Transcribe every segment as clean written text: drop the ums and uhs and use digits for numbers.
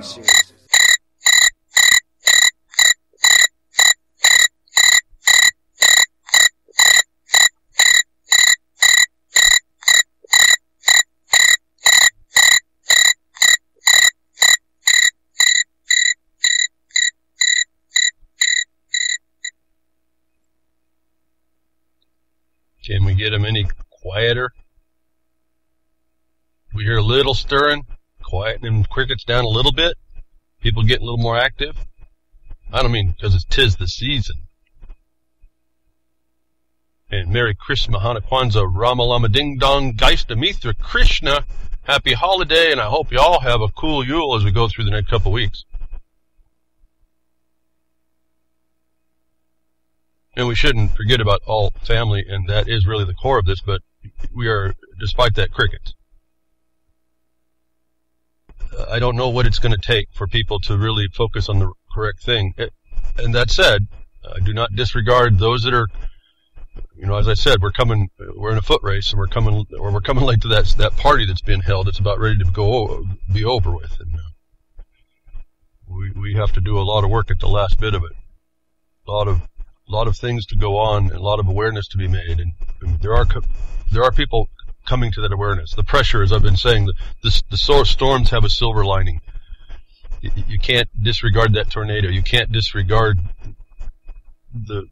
series. Can we get them any quieter? We hear a little stirring, quieting crickets down a little bit. People getting a little more active. I don't mean because it's 'tis the season. And Merry Krishna, Hana Kwanzaa, Rama Lama Ding Dong, Geist Mithra Krishna. Happy holiday, and I hope you all have a cool Yule as we go through the next couple of weeks. And we shouldn't forget about all family, and that is really the core of this, but we are, despite that, crickets. I don't know what it's going to take for people to really focus on the correct thing. And that said, I do not disregard those that are, as I said, we're in a foot race, and we're coming late to that party that's being held. It's about ready to be over with. And we have to do a lot of work at the last bit of it. A lot of things to go on, and a lot of awareness to be made, and there are people coming to that awareness. The pressure, as I've been saying, the storms have a silver lining. You can't disregard that tornado. You can't disregard the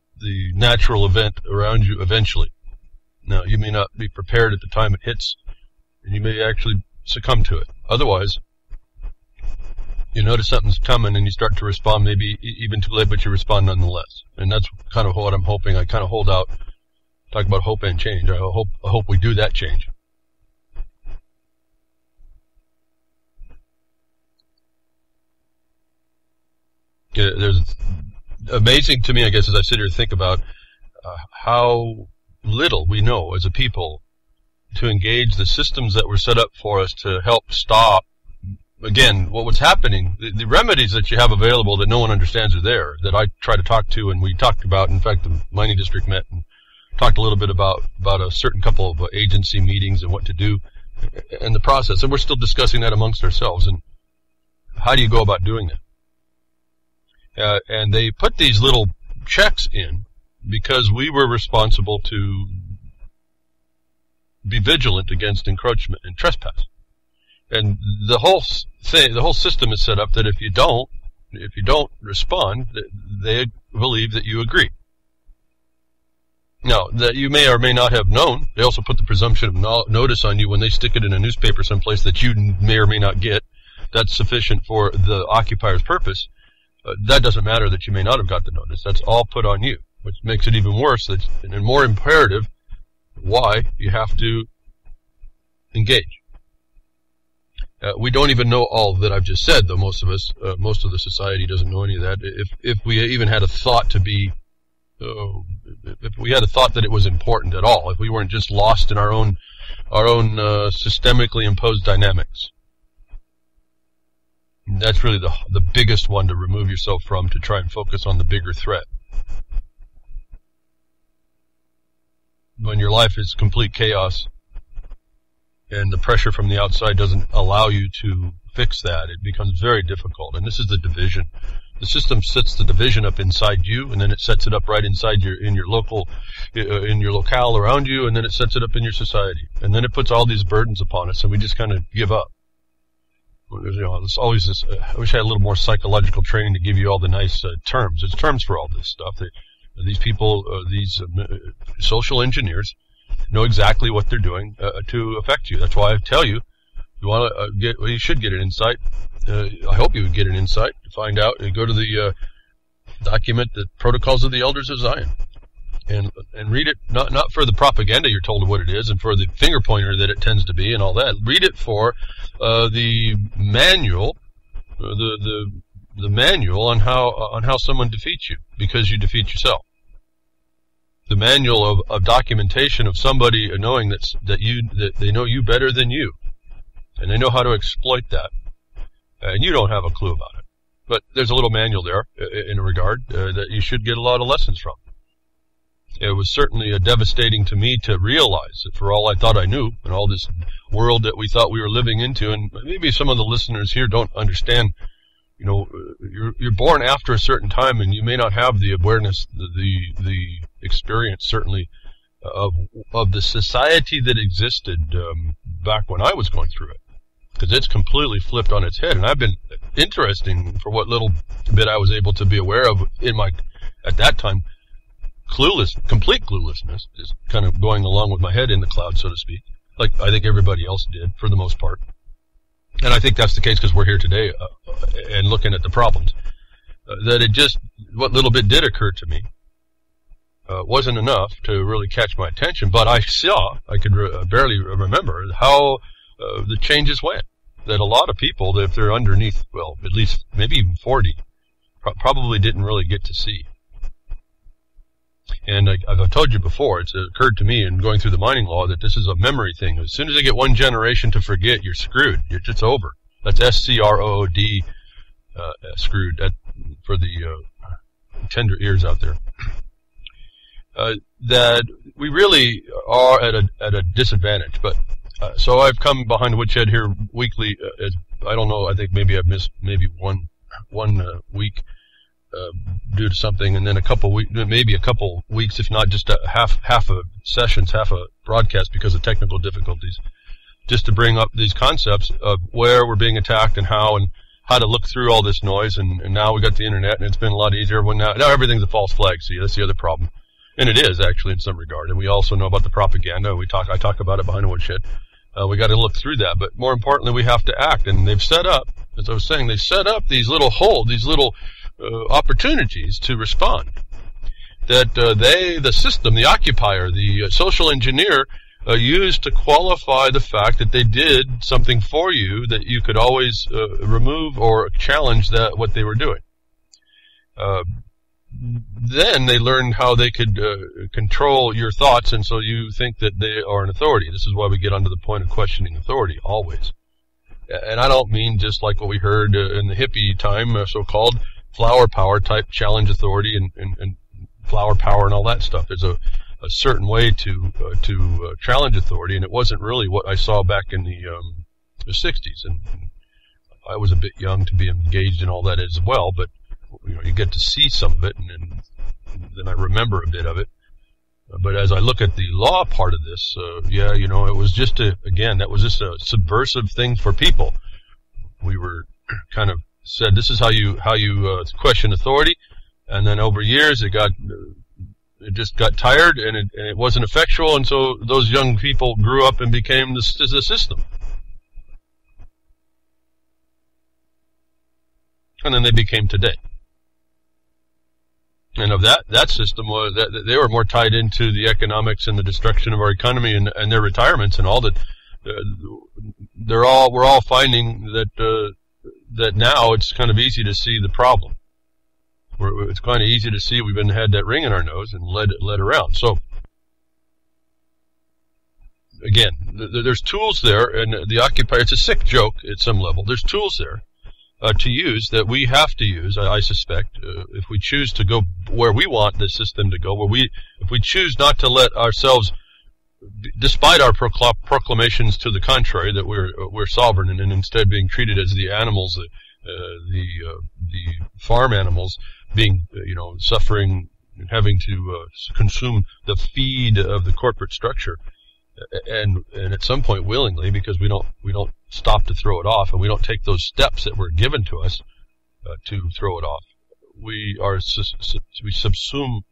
natural event around you eventually. Now, you may not be prepared at the time it hits, and you may actually succumb to it. Otherwise, you notice something's coming and you start to respond, maybe even too late, but you respond nonetheless. And that's kind of what I'm hoping. I kind of hold out, talk about hope and change. I hope we do that change. There's amazing to me, I guess, as I sit here and think about how little we know as a people to engage the systems that were set up for us to help stop. Again, what was happening, the remedies that you have available that no one understands are there, that I try to talk to, and we talked about. In fact, the mining district met and talked a little bit about a certain couple of agency meetings and what to do and the process. And we're still discussing that amongst ourselves. And how do you go about doing that? And they put these little checks in because we were responsible to be vigilant against encroachment and trespass. And the whole system is set up that if you don't respond, they believe that you agree. Now, that you may or may not have known, they also put the presumption of notice on you when they stick it in a newspaper someplace that you may or may not get. That's sufficient for the occupier's purpose. That doesn't matter that you may not have got the notice. That's all put on you, which makes it even worse and more imperative why you have to engage. We don't even know all that I've just said, though most of the society doesn't know any of that. If we even had a thought if we had a thought that it was important at all, if we weren't just lost in our own systemically imposed dynamics. That's really the biggest one to remove yourself from, to try and focus on the bigger threat. When your life is complete chaos, and the pressure from the outside doesn't allow you to fix that, it becomes very difficult. And this is the division. The system sets the division up inside you, and then it sets it up right inside in your locale around you, and then it sets it up in your society. And then it puts all these burdens upon us, and we just kind of give up. There's always this, I wish I had a little more psychological training to give you all the nice terms. There's terms for all this stuff. These people, these social engineers, know exactly what they're doing to affect you. That's why I tell you, you should get an insight. I hope you would get an insight to find out, and go to the document, the Protocols of the Elders of Zion, and read it, not for the propaganda you're told of what it is, and for the finger pointer that it tends to be, and all that. Read it for the manual, the manual on how someone defeats you, because you defeat yourself. The manual of documentation of somebody knowing that they know you better than you, and they know how to exploit that, and you don't have a clue about it. But there's a little manual there in a regard that you should get a lot of lessons from. It was certainly devastating to me to realize that for all I thought I knew, and all this world that we thought we were living into, and maybe some of the listeners here don't understand you're born after a certain time, and you may not have the awareness, the experience, certainly, of the society that existed back when I was going through it, because it's completely flipped on its head. And I've been interesting for what little bit I was able to be aware of in my, at that time, complete cluelessness, is kind of going along with my head in the clouds, so to speak, like I think everybody else did for the most part. And I think that's the case because we're here today and looking at the problems. That it just, what little bit did occur to me wasn't enough to really catch my attention, but I could barely remember how the changes went. That a lot of people, if they're underneath, well, at least maybe even 40, probably didn't really get to see. And I've told you before, it's occurred to me in going through the mining law that this is a memory thing. As soon as they get one generation to forget, you're screwed. It's over. That's SCROOD, screwed, for the tender ears out there. That we really are at a disadvantage. But so I've come behind Woodshed here weekly. I don't know. I think maybe I've missed maybe one week due to something, and then maybe a couple weeks, if not just half a sessions, half a broadcast because of technical difficulties, just to bring up these concepts of where we're being attacked and how to look through all this noise. And now we got the internet, and it's been a lot easier. Now everything's a false flag. See, that's the other problem. And it is actually in some regard. And we also know about the propaganda. I talk about it behind the Woodshed. We got to look through that. But more importantly, we have to act. And they've set up, as I was saying, they set up these little opportunities to respond. That the system, the occupier, the social engineer, used to qualify the fact that they did something for you that you could always remove or challenge what they were doing. Then they learned how they could control your thoughts, and so you think that they are an authority. This is why we get onto the point of questioning authority, always. And I don't mean just like what we heard in the hippie time, so-called flower power type challenge authority and flower power and all that stuff. There's a certain way to challenge authority, and it wasn't really what I saw back in the 60s. And I was a bit young to be engaged in all that as well, but you get to see some of it, and then I remember a bit of it. But as I look at the law part of this, it was just that was just a subversive thing for people. We were kind of said, this is how you question authority, and then over years it just got tired, and it wasn't effectual, and so those young people grew up and became the system. And then they became today. And of that system was that they were more tied into the economics and the destruction of our economy and their retirements and all that. We're all finding that now it's kind of easy to see the problem. It's kind of easy to see we've had that ring in our nose and led around. So again, there's tools there, and the occupier. It's a sick joke at some level. There's tools there to use that we have to use, I suspect, if we choose to go where we want the system to go, if we choose not to let ourselves, despite our proclamations to the contrary, that we're sovereign, and instead being treated as the animals, the farm animals, being suffering and having to consume the feed of the corporate structure, and at some point willingly, because we don't stop to throw it off, and we don't take those steps that were given to us to throw it off. We are subsumed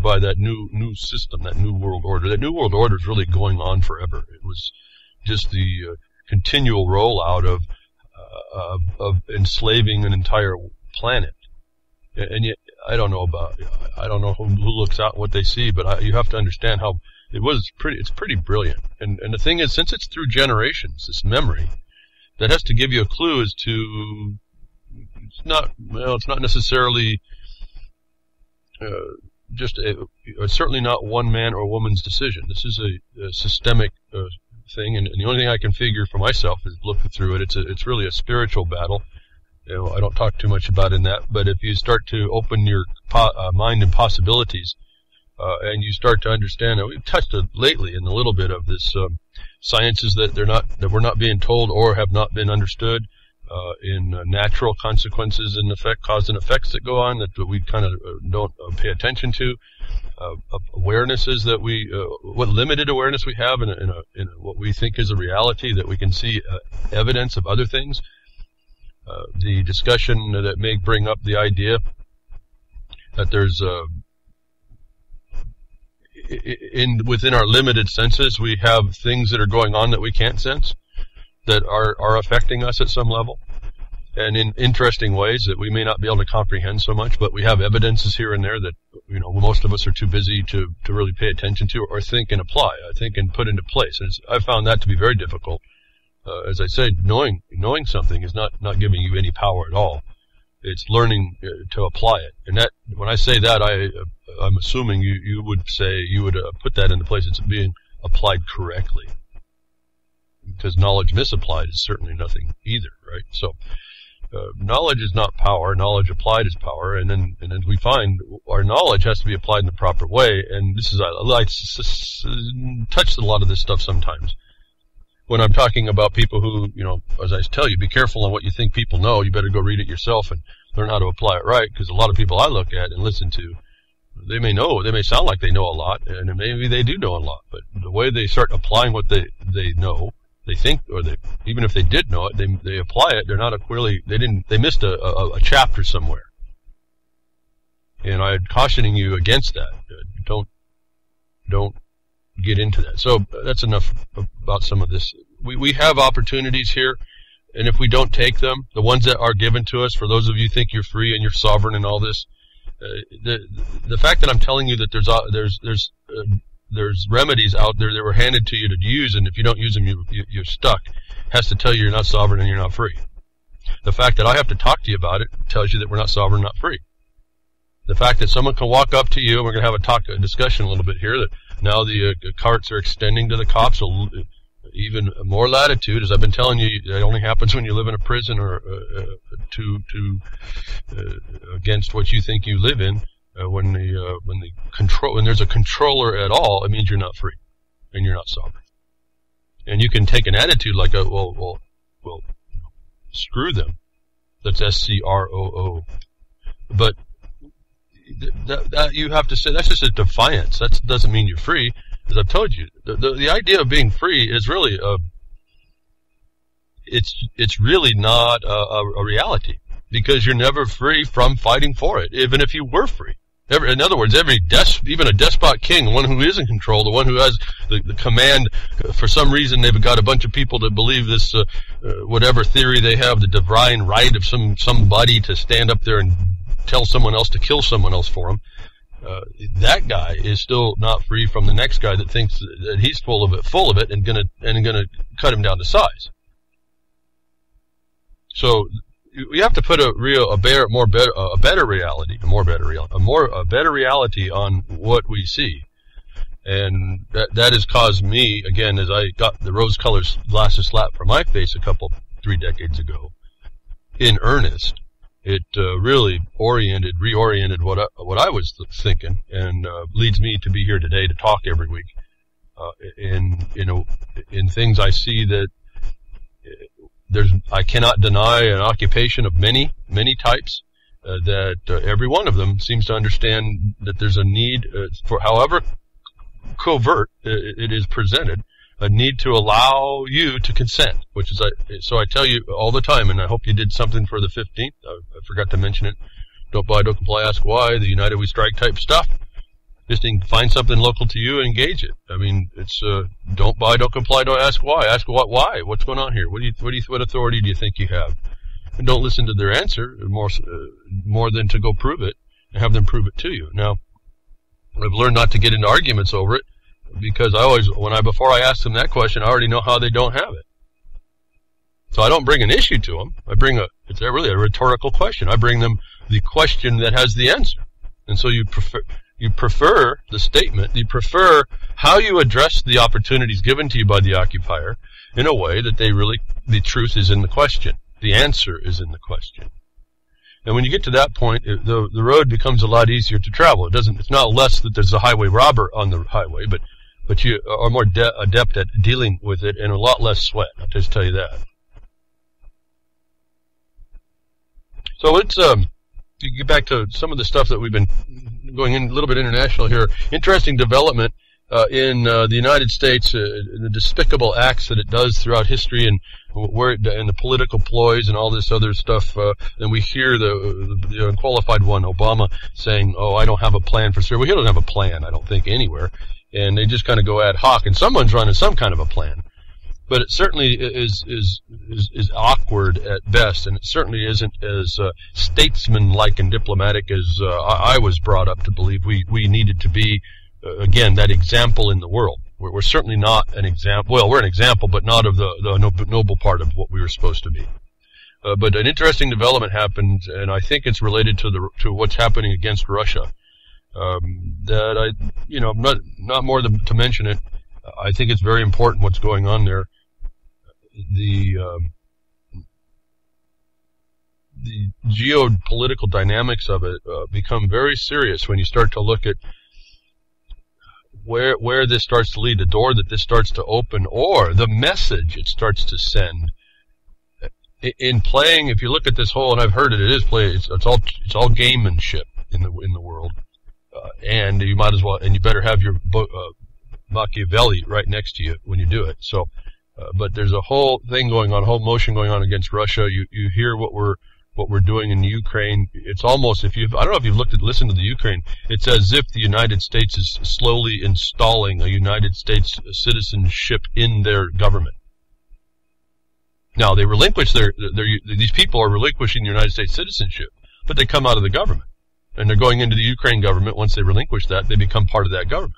by that new system, that new world order. That new world order is really going on forever. It was just the continual rollout of enslaving an entire planet. And yet, I don't know who looks out what they see, but you have to understand how it's pretty brilliant. And the thing is, since it's through generations, this memory, that has to give you a clue as to, it's not necessarily it's certainly not one man or woman's decision. This is a systemic thing, and the only thing I can figure for myself is looking through it. It's really a spiritual battle. I don't talk too much about in that, but if you start to open your mind and possibilities, and you start to understand, we've touched it lately in a little bit of this sciences that we're not being told or have not been understood, in natural consequences and cause and effects that go on that we kind of don't pay attention to, awarenesses that what limited awareness we have in what we think is a reality, that we can see evidence of other things. The discussion that may bring up the idea that there's within our limited senses, we have things that are going on that we can't sense, that are affecting us at some level, and in interesting ways that we may not be able to comprehend so much, but we have evidences here and there that, most of us are too busy to really pay attention to or think and apply, and put into place. And I found that to be very difficult. As I said, knowing something is not giving you any power at all. It's learning to apply it. And that, when I say that, I'm assuming you would put that into place. It's being applied correctly. Because knowledge misapplied is certainly nothing either, right? So, knowledge is not power. Knowledge applied is power. And then we find our knowledge has to be applied in the proper way. And I touch a lot of this stuff sometimes. When I'm talking about people who, as I tell you, be careful on what you think people know. You better go read it yourself and learn how to apply it right. Because a lot of people I look at and listen to, they may sound like they know a lot, and maybe they do know a lot. But the way they start applying what they know, they think, or even if they did know it, they apply it. They're not they missed a chapter somewhere. And I'm cautioning you against that. Don't get into that. So that's enough about some of this. We have opportunities here, and if we don't take them, the ones that are given to us, for those of you who think you're free and you're sovereign and all this, the fact that I'm telling you that there's remedies out there that were handed to you to use, and if you don't use them, you're stuck, has to tell you you're not sovereign and you're not free. The fact that I have to talk to you about it tells you that we're not sovereign, not free. The fact that someone can walk up to you, and we're going to have a discussion a little bit here, that now the carts are extending to the cops even more latitude, as I've been telling you. It only happens when you live in a prison or against what you think you live in. When there's a controller at all, it means you're not free and you're not sovereign. And you can take an attitude like, well, screw them. That's SCROO. But that you have to say, that's just a defiance. That doesn't mean you're free. As I've told you, the idea of being free is really it's really not a reality, because you're never free from fighting for it, even if you were free. In other words, even a despot king, the one who is in control, the one who has the command, for some reason they've got a bunch of people that believe this, whatever theory they have, the divine right of somebody to stand up there and tell someone else to kill someone else for them. That guy is still not free from the next guy that thinks that he's full of it and gonna cut him down to size. So we have to put a better reality on what we see, and that has caused me, again, as I got the rose-colored glasses slapped from my face 3 decades ago, in earnest. It really reoriented what I was thinking, and leads me to be here today to talk every week in things I see that I cannot deny an occupation of many types, that every one of them seems to understand that there's a need for, however covert it is presented, a need to allow you to consent, which is, so I tell you all the time, and I hope you did something for the 15th. I forgot to mention it. Don't buy, don't comply, ask why, the United We Strike type stuff. Just find something local to you and engage it. I mean, it's don't buy, don't comply, don't ask why. Ask why? What's going on here? What authority do you think you have? And don't listen to their answer more than to go prove it and have them prove it to you. Now, I've learned not to get into arguments over it, because before I ask them that question, I already know how they don't have it. So I don't bring an issue to them. It's really a rhetorical question. I bring them the question that has the answer. And so you prefer the statement, you prefer how you address the opportunities given to you by the occupier in a way that the truth is in the question. The answer is in the question. And when you get to that point, the road becomes a lot easier to travel. It's not less that there's a highway robber on the highway, but you are more adept at dealing with it and a lot less sweat. I'll just tell you that. So let's to get back to some of the stuff that we've been going in a little bit international here. Interesting development in the United States, the despicable acts that it does throughout history, and where and the political ploys and all this other stuff. And we hear the unqualified one, Obama, saying, "Oh, I don't have a plan for Syria." Well, he doesn't have a plan, I don't think, anywhere. And they just kind of go ad hoc, and someone's running some kind of a plan. But it certainly is awkward at best, and it certainly isn't as statesman-like and diplomatic as I was brought up to believe we needed to be. Again, that example in the world. We're certainly not an example. Well, we're an example, but not of the noble part of what we were supposed to be. But an interesting development happened, and I think it's related to what's happening against Russia. That not more than to mention it. I think it's very important what's going on there. The geopolitical dynamics of it become very serious when you start to look at where this starts to lead, the door that this starts to open, or the message it starts to send. In playing, if you look at this whole, and I've heard it is play. It's all gamemanship in the world, and you might as well, and you better have your Machiavelli right next to you when you do it. So. But there's a whole thing going on, a whole motion going on against Russia. You hear what we're doing in Ukraine. It's almost, I don't know if you've listened to the Ukraine. It's as if the United States is slowly installing a United States citizenship in their government. Now they relinquish these people are relinquishing United States citizenship, but they come out of the government, and they're going into the Ukraine government. Once they relinquish that, they become part of that government.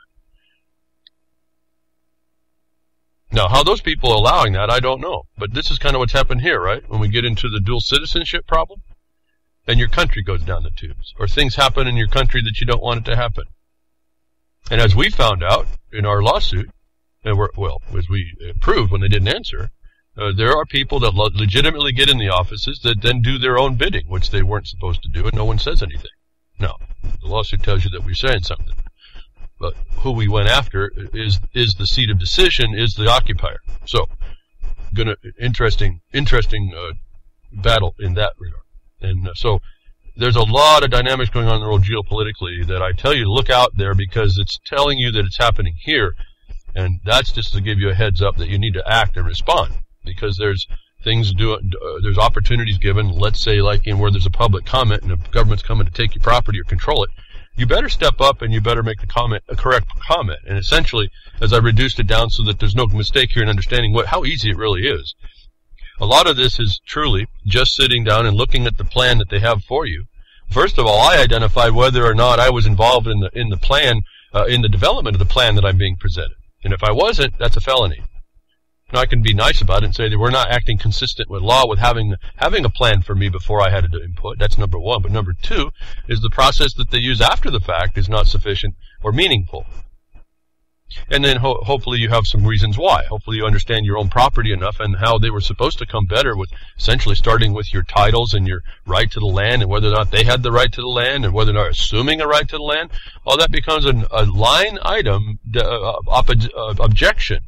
Now, how those people are allowing that, I don't know. But this is kind of what's happened here, right? When we get into the dual citizenship problem, and your country goes down the tubes, or things happen in your country that you don't want it to happen. And as we found out in our lawsuit, and as we proved when they didn't answer, there are people that legitimately get in the offices that then do their own bidding, which they weren't supposed to do, and no one says anything. No, the lawsuit tells you that we're saying something. But who we went after is the seat of decision, is the occupier. So, interesting battle in that regard. And so, there's a lot of dynamics going on in the world geopolitically that I tell you to look out there, because it's telling you that it's happening here, and that's just to give you a heads up that you need to act and respond, because there's there's opportunities given. Let's say like in where there's a public comment and the government's coming to take your property or control it. You better step up and you better make a correct comment. And essentially, as I reduced it down so that there's no mistake here in understanding how easy it really is, a lot of this is truly just sitting down and looking at the plan that they have for you. First of all, I identified whether or not I was involved in the plan, in the development of the plan that I'm being presented. And if I wasn't, that's a felony. Now, I can be nice about it and say that we're not acting consistent with law with having a plan for me before I had to input. That's number one. But number two is the process that they use after the fact is not sufficient or meaningful. And then hopefully you have some reasons why. Hopefully you understand your own property enough and how they were supposed to come better with essentially starting with your titles and your right to the land and whether or not they had the right to the land and whether or not assuming a right to the land. All that becomes a line item objection,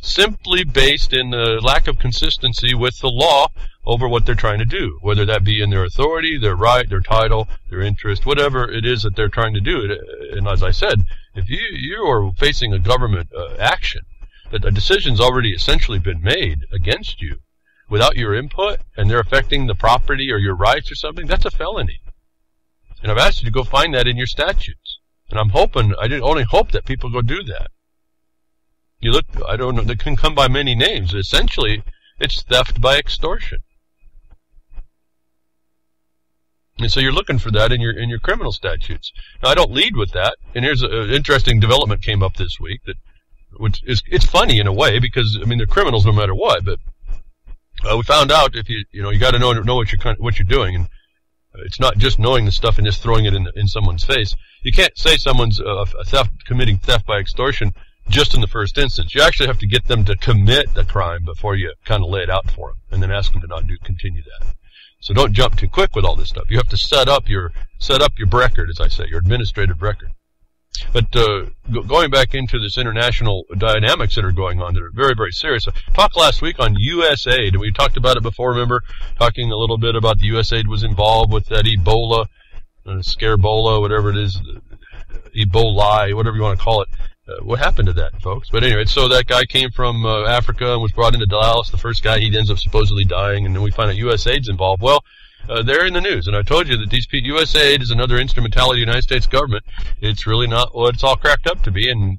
simply based in the lack of consistency with the law over what they're trying to do, whether that be in their authority, their right, their title, their interest, whatever it is that they're trying to do. And as I said, if you are facing a government action, that a decision's already essentially been made against you without your input, and they're affecting the property or your rights or something, that's a felony. And I've asked you to go find that in your statutes. And I only hope that people go do that. You look, I don't know, they can come by many names. Essentially, it's theft by extortion. And so you're looking for that in your criminal statutes. Now, I don't lead with that. And here's an interesting development came up this week it's funny in a way because, I mean, they're criminals no matter what, but we found out if you got to know what you're doing, and it's not just knowing the stuff and just throwing it in someone's face. You can't say someone's committing theft by extortion just in the first instance. You actually have to get them to commit the crime before you kind of lay it out for them, and then ask them to not continue that. So don't jump too quick with all this stuff. You have to set up your record, as I say, your administrative record. But going back into this international dynamics that are going on that are very, very serious. I talked last week on USAID. We talked about it before, remember? Talking a little bit about the USAID was involved with that Ebola, Scarebola, whatever it is, Ebola, whatever you want to call it. What happened to that, folks? But anyway, so that guy came from Africa and was brought into Dallas. The first guy, he ends up supposedly dying, and then we find out USAID's involved. Well, they're in the news, and I told you that USAID is another instrumentality of the United States government. It's really not what it's all cracked up to be, and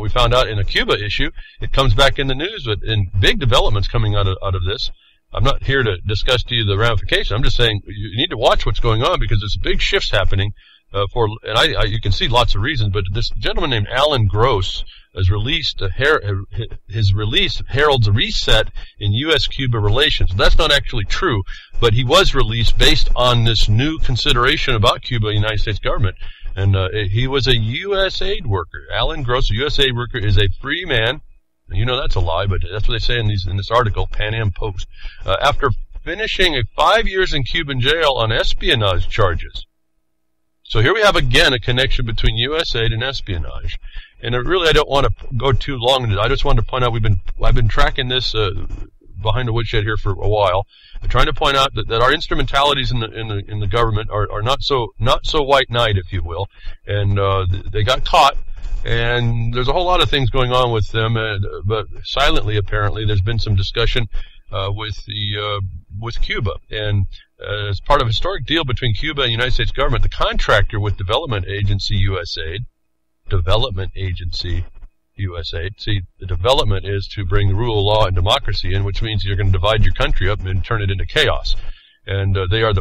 we found out in the Cuba issue, it comes back in the news, but in big developments coming out of this. I'm not here to discuss to you the ramifications. I'm just saying you need to watch what's going on because there's big shifts happening. You can see lots of reasons, but this gentleman named Alan Gross has released his release heralds a reset in U.S.-Cuba relations. That's not actually true, but he was released based on this new consideration about Cuba and the United States government, and he was a USAID worker. Alan Gross, a USAID worker, is a free man. You know that's a lie, but that's what they say in this article, Pan Am Post. After finishing 5 years in Cuban jail on espionage charges. So here we have again a connection between USAID and espionage, and I don't want to go too long into it. I just wanted to point out I've been tracking this behind the woodshed here for a while, trying to point out that our instrumentalities in the government are not so white knight, if you will, and they got caught. And there's a whole lot of things going on with them, but silently apparently there's been some discussion with Cuba, and as part of a historic deal between Cuba and the United States government, the contractor with Development Agency USAID, see, the development is to bring the rule of law and democracy in, which means you're going to divide your country up and turn it into chaos. And they are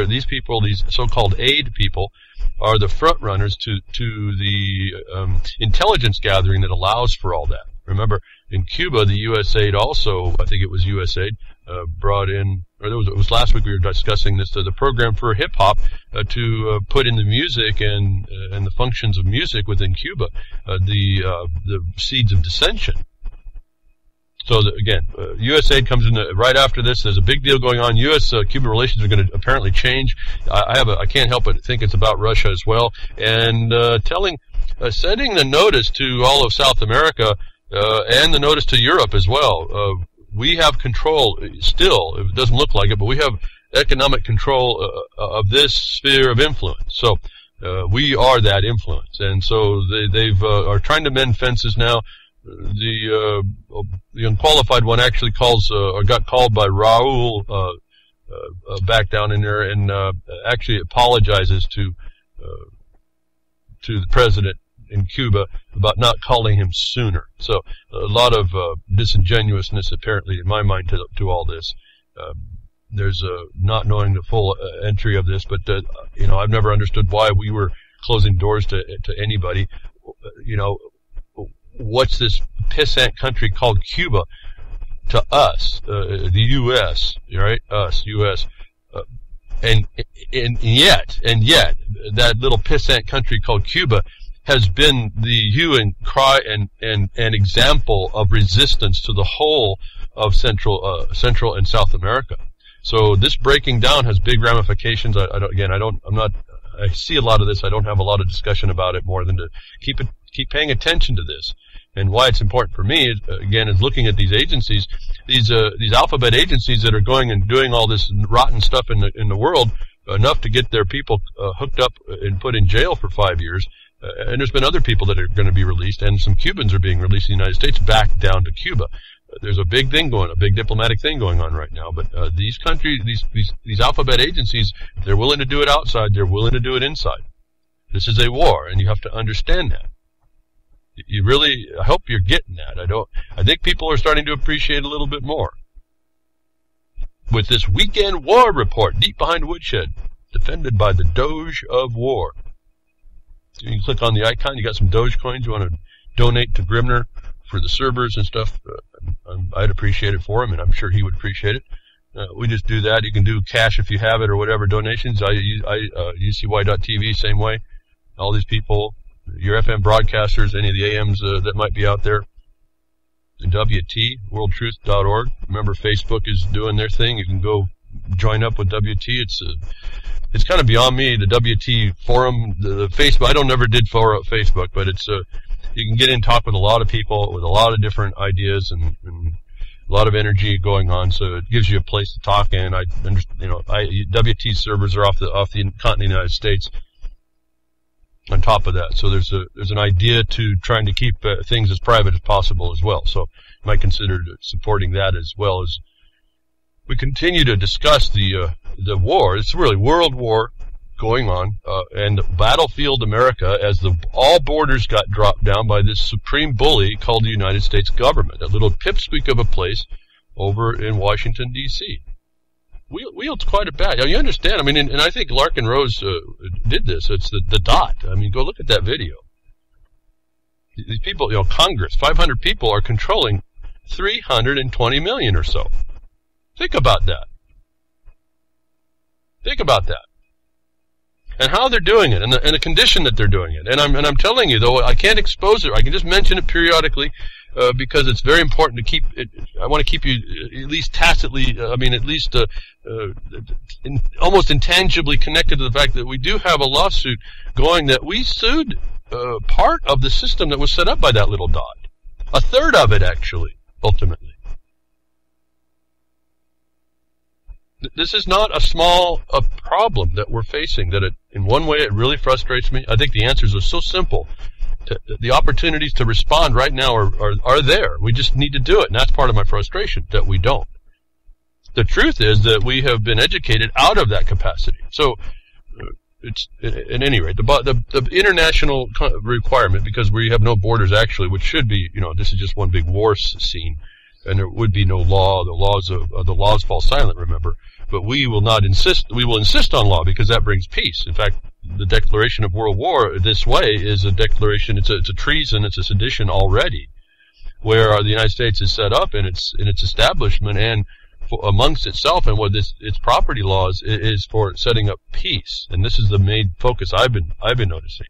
these people, these so-called aid people, are the front runners to the intelligence gathering that allows for all that. Remember, in Cuba, the USAID also, I think it was USAID, brought in, or it was last week we were discussing this, the program for hip-hop to put in the music and the functions of music within Cuba, the seeds of dissension. So again, USAID comes in right after this. There's a big deal going on. U.S.-Cuban relations are going to apparently change. I can't help but think it's about Russia as well. And sending the notice to all of South America and the notice to Europe as well. We have control still. It doesn't look like it, but we have economic control of this sphere of influence. So we are that influence, and so they are trying to mend fences now. The unqualified one actually got called by Raul back down in there, and actually apologizes to the president in Cuba about not calling him sooner. So a lot of disingenuousness, apparently, in my mind, to all this. There's not knowing the full entry of this, but I've never understood why we were closing doors to anybody. What's this pissant country called Cuba to us, the U.S., right? Us, U.S. And yet, that little pissant country called Cuba has been the hue and cry and I'm of resistance to the whole of Central and South America. So this breaking down has big ramifications. I see a lot of this. I don't have a lot of discussion about it more than to keep paying attention to this. And why it's important for me is looking at these agencies, these alphabet agencies that are going and doing all this rotten stuff in the world, enough to get their people hooked up and put in jail for 5 years. And there's been other people that are going to be released, and some Cubans are being released in the United States back down to Cuba. There's a big diplomatic thing going on right now. But these countries, these alphabet agencies, they're willing to do it outside. They're willing to do it inside. This is a war, and you have to understand that. I hope you're getting that. I think people are starting to appreciate a little bit more. With this weekend war report, deep behind Woodshed, defended by the Doge of War. You can click on the icon. You got some Doge coins. You want to donate to Grimner for the servers and stuff. I'd appreciate it for him, and I'm sure he would appreciate it. We just do that. You can do cash if you have it or whatever donations. UCY.TV, same way. All these people, your FM broadcasters, any of the AMs that might be out there. WT, worldtruth.org. Remember, Facebook is doing their thing. You can go join up with WT. It's it's kind of beyond me. The WT forum, the Facebook. I never did Facebook, but it's you can get in, talk with a lot of people with a lot of different ideas and a lot of energy going on. So it gives you a place to talk in. WT servers are off the continent of the United States. On top of that, so there's an idea to trying to keep things as private as possible as well. So you might consider supporting that as well as we continue to discuss the war. It's really world war going on, and battlefield America as all borders got dropped down by this supreme bully called the United States government, a little pipsqueak of a place over in Washington, D.C. Wields quite a bat. You understand? I mean, and I think Larkin Rose did this. It's the dot. I mean, go look at that video. These people, Congress, 500 people are controlling 320 million or so. Think about that. Think about that. And how they're doing it, and the condition that they're doing it. And I'm telling you, though, I can't expose it. I can just mention it periodically. Because it's very important to keep it. I want to keep you at least tacitly, almost intangibly connected to the fact that we do have a lawsuit going that we sued part of the system that was set up by that little dot. A third of it, actually, ultimately. This is not a small problem that we're facing, that in one way it really frustrates me. I think the answers are so simple. The opportunities to respond right now are there. We just need to do it, and that's part of my frustration, that we don't. The truth is that we have been educated out of that capacity. So, it's at any rate, the international requirement, because we have no borders actually, which should be, this is just one big war scene, and there would be no law. The laws fall silent, remember. But we will insist on law, because that brings peace. In fact, the declaration of world war this way is a declaration, it's a treason, it's a sedition already, where the United States is set up in its establishment and amongst itself, and what its property laws is for setting up peace. And this is the main focus I've been noticing.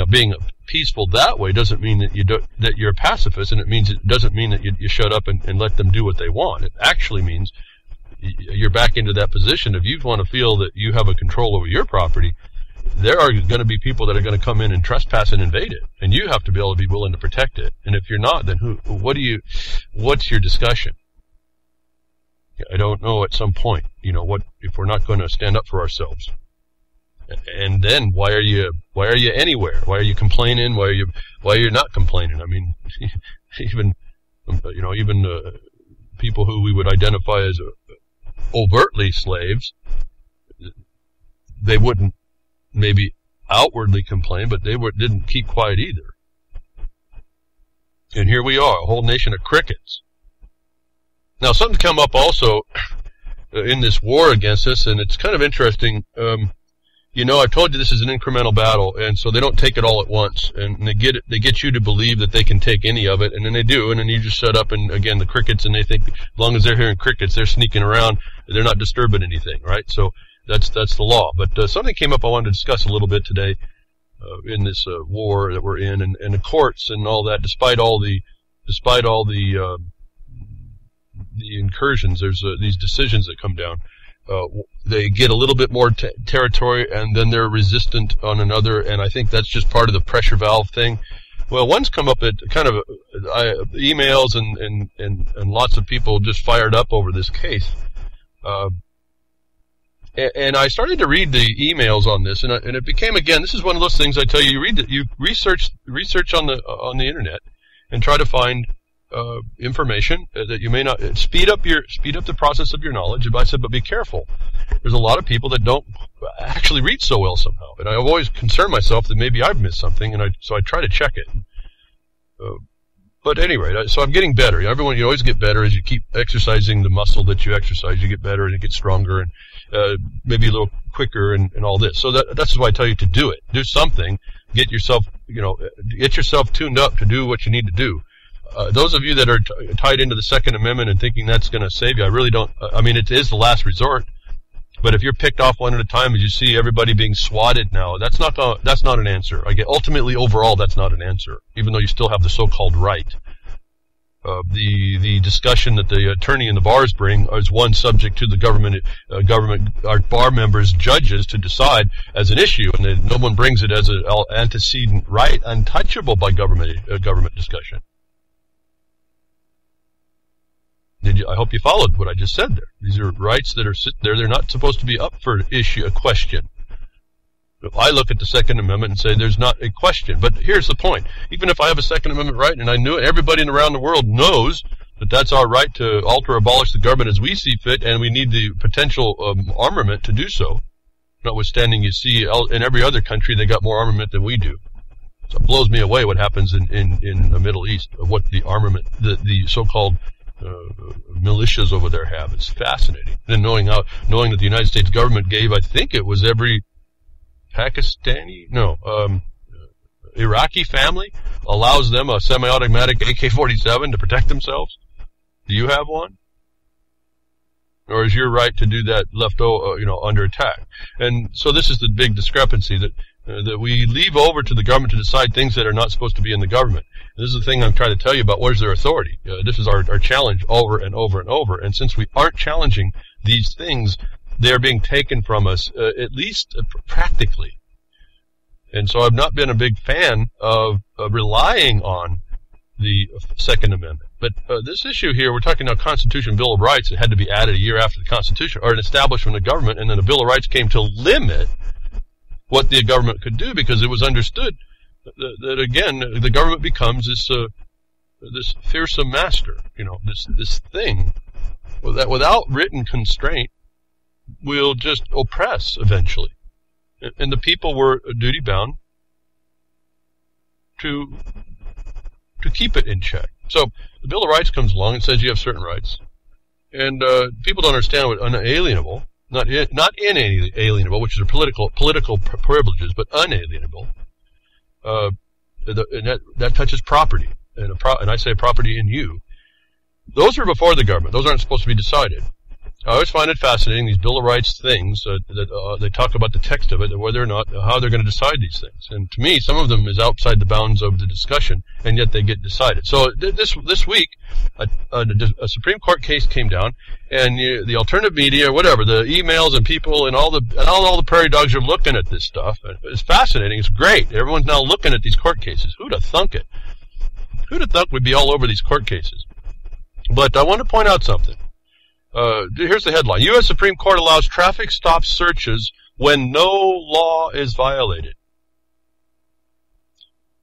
Being peaceful that way doesn't mean that you're a pacifist, and it doesn't mean that you shut up and let them do what they want. It actually means you're back into that position. If you want to feel that you have a control over your property, there are going to be people that are going to come in and trespass and invade it, and you have to be able to be willing to protect it. And if you're not, then what's your discussion? I don't know. At some point, if we're not going to stand up for ourselves, and then why are you anywhere? Why are you complaining? Why are you not complaining? I mean, even people who we would identify as overtly slaves, they wouldn't maybe outwardly complain, but they didn't keep quiet either. And here we are, a whole nation of crickets. Now, something's come up also in this war against us, and it's kind of interesting. I've told you this is an incremental battle, and so they don't take it all at once, and they get you to believe that they can take any of it, and then they do, and then you just shut up, and again, the crickets, and they think as long as they're hearing crickets, they're sneaking around, they're not disturbing anything, right? So that's the law. But something came up I wanted to discuss a little bit today in this war that we're in, and the courts and all that. Despite all the incursions, there's these decisions that come down. They get a little bit more territory, and then they're resistant on another, and I think that's just part of the pressure valve thing. Well, one's come up at kind of emails and lots of people just fired up over this case. And I started to read the emails on this, and it became, again, this is one of those things I tell you, you research on the internet and try to find information that you may not speed up the process of your knowledge. I said, but be careful. There's a lot of people that don't actually read so well somehow, and I've always concerned myself that maybe I've missed something, so I try to check it. But anyway, so I'm getting better. You always get better as you keep exercising the muscle that you exercise. You get better and you get stronger and maybe a little quicker and all this. So that's why I tell you to do it. Do something. Get yourself tuned up to do what you need to do. Those of you that are tied into the Second Amendment and thinking that's going to save you, I really don't. I mean, it is the last resort. But if you're picked off one at a time, as you see everybody being swatted now, that's not an answer. Ultimately, overall, that's not an answer, even though you still have the so-called right. The discussion that the attorney and the bars bring is one subject to the government our bar members, judges, to decide as an issue, and no one brings it as an antecedent right, untouchable by government discussion. I hope you followed what I just said there. These are rights that are there. They're not supposed to be up for a question. I look at the Second Amendment and say there's not a question. But here's the point. Even if I have a Second Amendment right, and I knew it, everybody around the world knows that that's our right to alter or abolish the government as we see fit, and we need the potential armament to do so. Notwithstanding, you see in every other country they got more armament than we do. So it blows me away what happens in the Middle East, what the armament, the so-called militias over there have. It's fascinating. And knowing that the United States government gave, I think it was every Iraqi family allows them a semi-automatic AK-47 to protect themselves. Do you have one? Or is your right to do that left under attack? And so this is the big discrepancy that we leave over to the government to decide things that are not supposed to be in the government. And this is the thing I'm trying to tell you about. Where's their authority? This is our challenge over and over and over. And since we aren't challenging these things, they're being taken from us, at least practically. And so I've not been a big fan of relying on the Second Amendment. But this issue here, we're talking now Constitution, Bill of Rights. It had to be added a year after the Constitution, or an establishment of government, and then the Bill of Rights came to limit what the government could do, because it was understood that again, the government becomes this fearsome master, this thing that without written constraint will just oppress eventually. And the people were duty bound to keep it in check. So the Bill of Rights comes along and says you have certain rights. And people don't understand what unalienable, not inalienable, which is political privileges, but unalienable. And that touches property. And I say property in you. Those are before the government. Those aren't supposed to be decided. I always find it fascinating, these Bill of Rights things, that they talk about the text of it, and whether or not, how they're going to decide these things. And to me, some of them is outside the bounds of the discussion, and yet they get decided. So this week, a Supreme Court case came down, and the alternative media, whatever, the emails and people and all the prairie dogs are looking at this stuff. It's fascinating. It's great. Everyone's now looking at these court cases. Who'd have thunk it? Who'd have thunk we'd be all over these court cases? But I want to point out something. Here's the headline. U.S. Supreme Court allows traffic stop searches when no law is violated.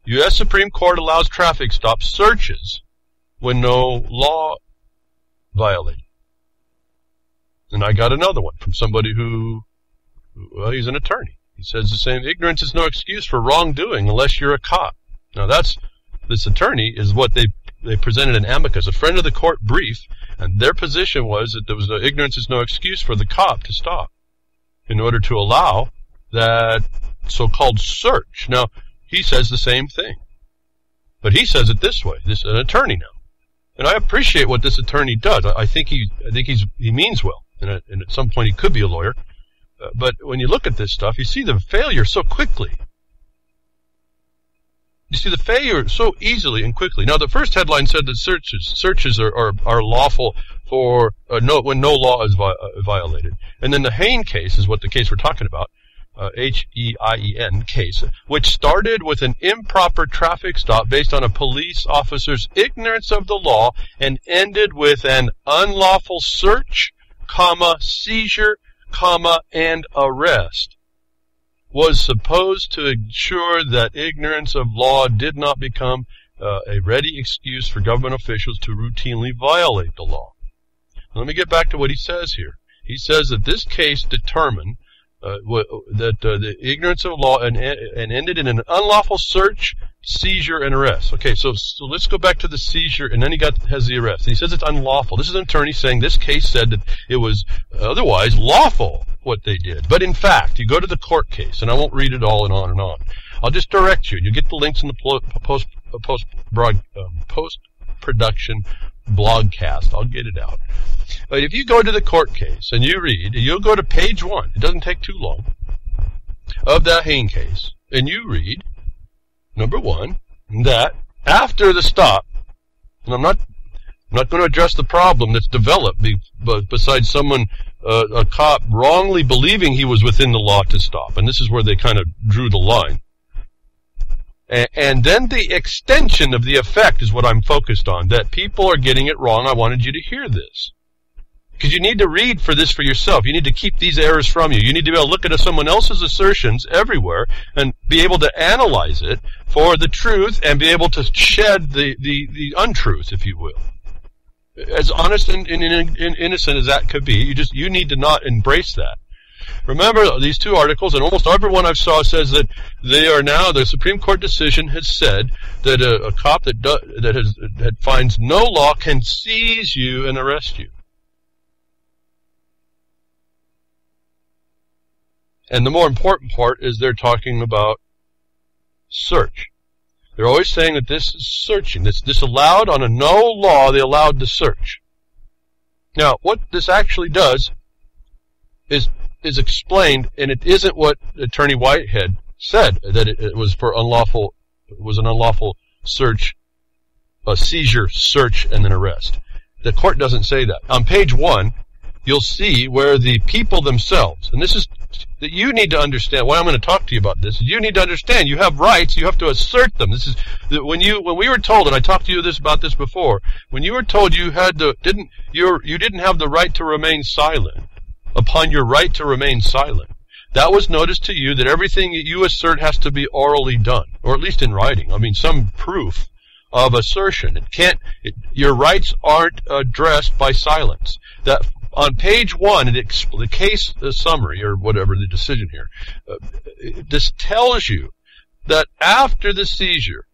U.S. Supreme Court allows traffic stop searches when no law violated. And I got another one from somebody he's an attorney. He says the same, ignorance is no excuse for wrongdoing unless you're a cop. Now this attorney is what they presented an amicus, a friend of the court brief, and their position was that there was ignorance is no excuse for the cop to stop in order to allow that so-called search. Now, he says the same thing, but he says it this way. This is an attorney now, and I appreciate what this attorney does. I think he means well, and at some point he could be a lawyer. But when you look at this stuff, you see the failure so quickly. You see the failure so easily and quickly. Now, the first headline said that searches are lawful for when no law is violated. And then the Hain case is what the case we're talking about, H-E-I-E-N case, which started with an improper traffic stop based on a police officer's ignorance of the law and ended with an unlawful search, seizure, and arrest. Was supposed to ensure that ignorance of law did not become a ready excuse for government officials to routinely violate the law. Let me get back to what he says here. He says that this case determined that the ignorance of law and ended in an unlawful search, seizure, and arrest. Okay, so let's go back to the seizure, and then he has the arrest. And he says it's unlawful. This is an attorney saying this case said that it was otherwise lawful what they did. But in fact, you go to the court case, and I won't read it all and on and on. I'll just direct you. You get the links in the post-production blogcast. I'll get it out. But if you go to the court case and you read, you'll go to page 1. It doesn't take too long of that Hain case, and you read, number 1, that after the stop, and I'm not going to address the problem that's developed besides someone, a cop, wrongly believing he was within the law to stop. And this is where they kind of drew the line. And then the extension of the effect is what I'm focused on, that people are getting it wrong. I wanted you to hear this. Because you need to read for this for yourself. You need to keep these errors from you. You need to be able to look at someone else's assertions everywhere and be able to analyze it for the truth and be able to shed the untruth, if you will. As honest and innocent as that could be, you need to not embrace that. Remember these two articles, and almost everyone I've saw says that they are now, the Supreme Court decision has said that a cop that finds no law can seize you and arrest you. And the more important part is they're talking about search. They're always saying that this is searching. This disallowed on a no law, they allowed to search. Now, what this actually does is explained, and it isn't what Attorney Whitehead said, that it was for unlawful, it was an unlawful search, a seizure, search, and then arrest. The court doesn't say that. On page 1, you'll see where the people themselves, and this is that you need to understand. Why I'm going to talk to you about this is you need to understand you have rights. You have to assert them. This is when we were told, and I talked to you about this before. When you were told you didn't have the right to remain silent. Upon your right to remain silent, that was noticed to you that everything that you assert has to be orally done, or at least in writing. I mean, some proof of assertion. Your rights aren't addressed by silence. That on page 1, the case summary, or whatever the decision here, this tells you that after the seizure,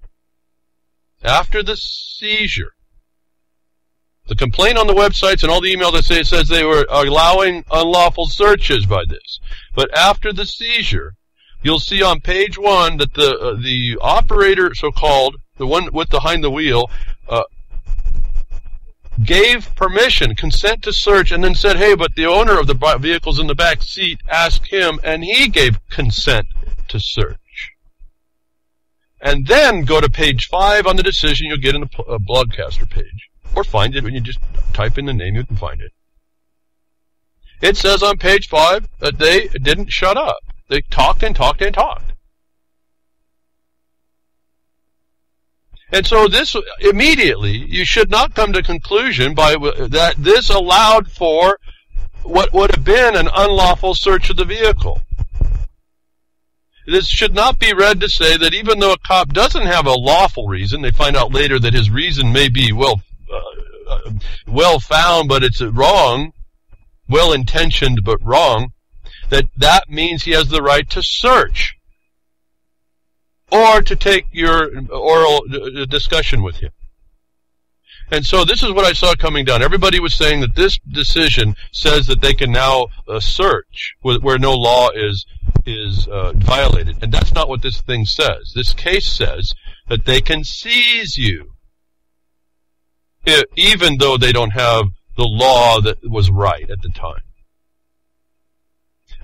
the complaint on the websites and all the email that says they were allowing unlawful searches by this. But after the seizure, you'll see on page 1 that the operator, so-called, the one with behind the wheel, gave permission, consent to search, and then said, hey, but the owner of the vehicle's in the back seat, asked him, and he gave consent to search. And then go to page 5 on the decision, you'll get in a Blogcaster page. Or find it when you just type in the name, you can find it. It says on page 5 that they didn't shut up. They talked and talked and talked. And so this, immediately, you should not come to conclusion that this allowed for what would have been an unlawful search of the vehicle. This should not be read to say that even though a cop doesn't have a lawful reason, they find out later that his reason may be well found, but it's wrong, well intentioned but wrong, that means he has the right to search or to take your oral discussion with him. And so this is what I saw coming down. Everybody was saying that this decision says that they can now search where no law is violated. And that's not what this thing says. This case says that they can seize you, even though they don't have the law that was right at the time.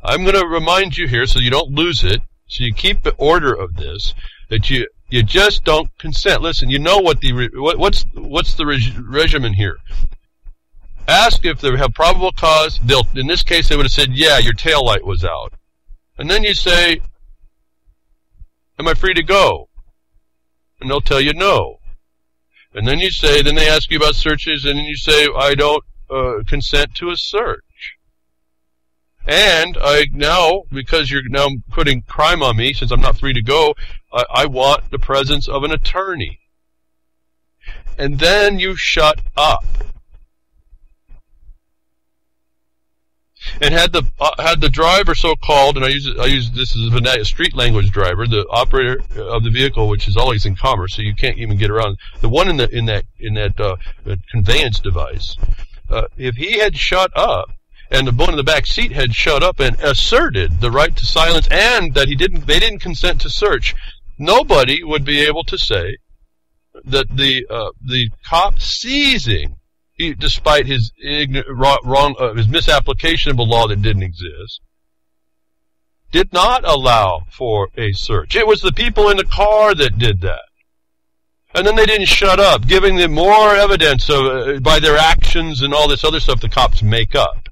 I'm going to remind you here so you don't lose it, so you keep the order of this, that you just don't consent. Listen, you know what's the regimen here. Ask if they have probable cause. In this case, they would have said, yeah, your tail light was out. And then you say, am I free to go? And they'll tell you no. And then they ask you about searches, and then you say, I don't consent to a search. And because you're now putting crime on me, since I'm not free to go, I want the presence of an attorney. And then you shut up. And had the driver, so-called, and I use this as a street language driver, the operator of the vehicle, which is always in commerce, so you can't even get around. The one in that conveyance device, if he had shut up, and the one in the back seat had shut up and asserted the right to silence, and that they didn't consent to search, nobody would be able to say that the cop seizing, despite his his misapplication of a law that didn't exist, did not allow for a search. It was the people in the car that did that. And then they didn't shut up, giving them more evidence by their actions and all this other stuff the cops make up.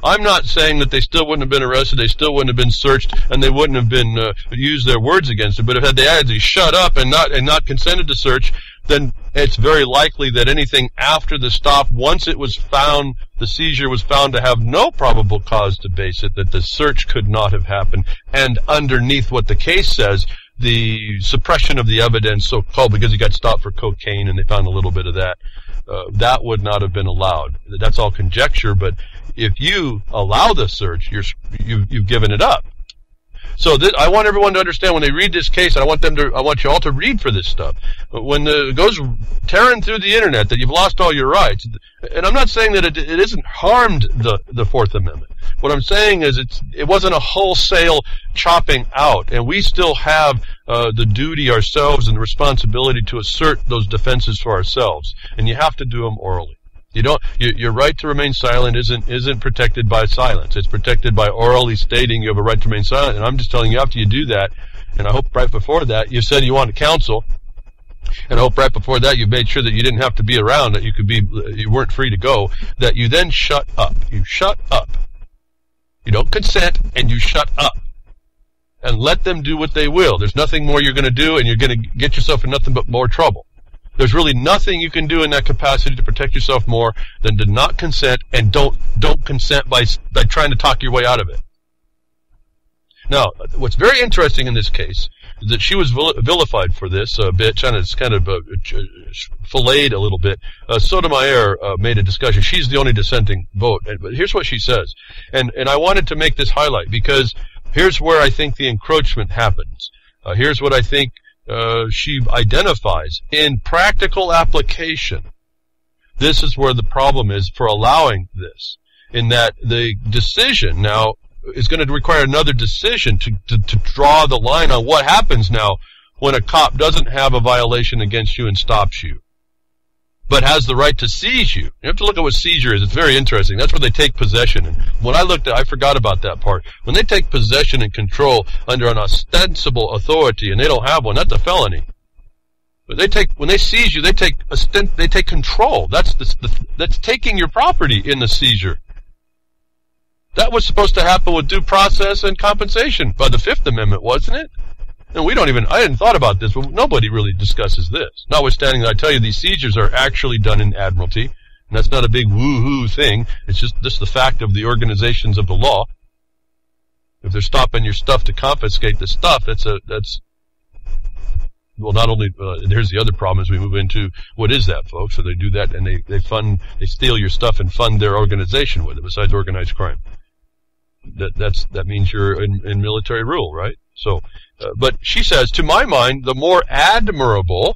I'm not saying that they still wouldn't have been arrested, they still wouldn't have been searched, and they wouldn't have been used their words against it. But if they had shut up and not consented to search, then it's very likely that anything after the stop, once it was found, the seizure was found to have no probable cause to base it, that the search could not have happened. And underneath what the case says, the suppression of the evidence, so-called, because he got stopped for cocaine and they found a little bit of that, that would not have been allowed. That's all conjecture, but if you allow the search, you've given it up. So I want everyone to understand when they read this case, I want you all to read for this stuff. When it goes tearing through the internet that you've lost all your rights, and I'm not saying that it isn't harmed the Fourth Amendment. What I'm saying is it wasn't a wholesale chopping out, and we still have the duty ourselves and the responsibility to assert those defenses for ourselves, and you have to do them orally. Your right to remain silent isn't protected by silence. It's protected by orally stating you have a right to remain silent. And I'm just telling you, after you do that, and I hope right before that you said you wanted counsel, and I hope right before that you made sure that you didn't have to be around, that you weren't free to go, that you then shut up. You shut up. You don't consent, and you shut up. And let them do what they will. There's nothing more you're going to do, and you're going to get yourself in nothing but more trouble. There's really nothing you can do in that capacity to protect yourself more than to not consent, and don't consent by trying to talk your way out of it. Now, what's very interesting in this case is that she was vilified for this bitch, and it's kind of filleted a little bit. Sotomayor made a discussion. She's the only dissenting vote, but here's what she says. And I wanted to make this highlight because here's where I think the encroachment happens. Here's what I think she identifies in practical application. This is where the problem is for allowing this, in that the decision now is going to require another decision to draw the line on what happens now when a cop doesn't have a violation against you and stops you, but has the right to seize you. You have to look at what seizure is. It's very interesting. That's where they take possession. And when I looked at it, I forgot about that part. When they take possession and control under an ostensible authority, and they don't have one, that's a felony. But when they seize you, they take control. That's taking your property in the seizure. That was supposed to happen with due process and compensation by the Fifth Amendment, wasn't it? And I hadn't thought about this, but nobody really discusses this. Notwithstanding that I tell you these seizures are actually done in admiralty, and that's not a big woo-hoo thing. It's just the fact of the organizations of the law. If they're stopping your stuff to confiscate the stuff, well, not only, here's the other problem as we move into, what is that, folks? So they do that and they steal your stuff and fund their organization with it, besides organized crime. That means you're in military rule, right? So, but she says, to my mind, the more admirable,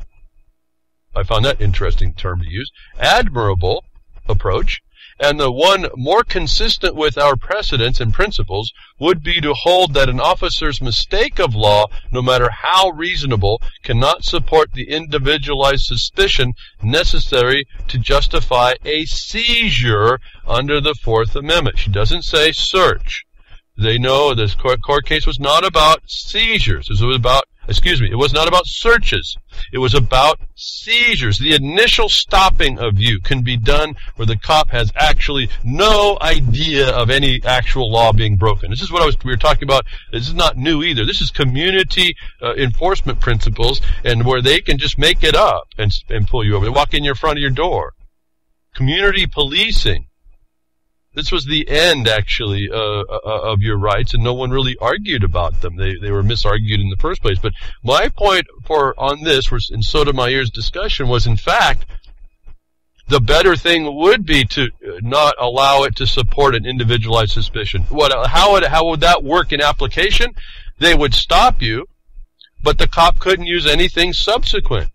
I found that interesting term to use, admirable approach, and the one more consistent with our precedents and principles would be to hold that an officer's mistake of law, no matter how reasonable, cannot support the individualized suspicion necessary to justify a seizure under the Fourth Amendment. She doesn't say search. They know this court case was not about seizures. It was not about searches. It was about seizures. The initial stopping of you can be done where the cop has actually no idea of any actual law being broken. This is what we were talking about. This is not new either. This is community enforcement principles, and where they can just make it up and pull you over. They walk in your front of your door. Community policing. This was the end, actually, of your rights, and no one really argued about them. They were misargued in the first place. But my point on this was in Sotomayor's discussion was, in fact, the better thing would be to not allow it to support an individualized suspicion. How would that work in application? They would stop you, but the cop couldn't use anything subsequent.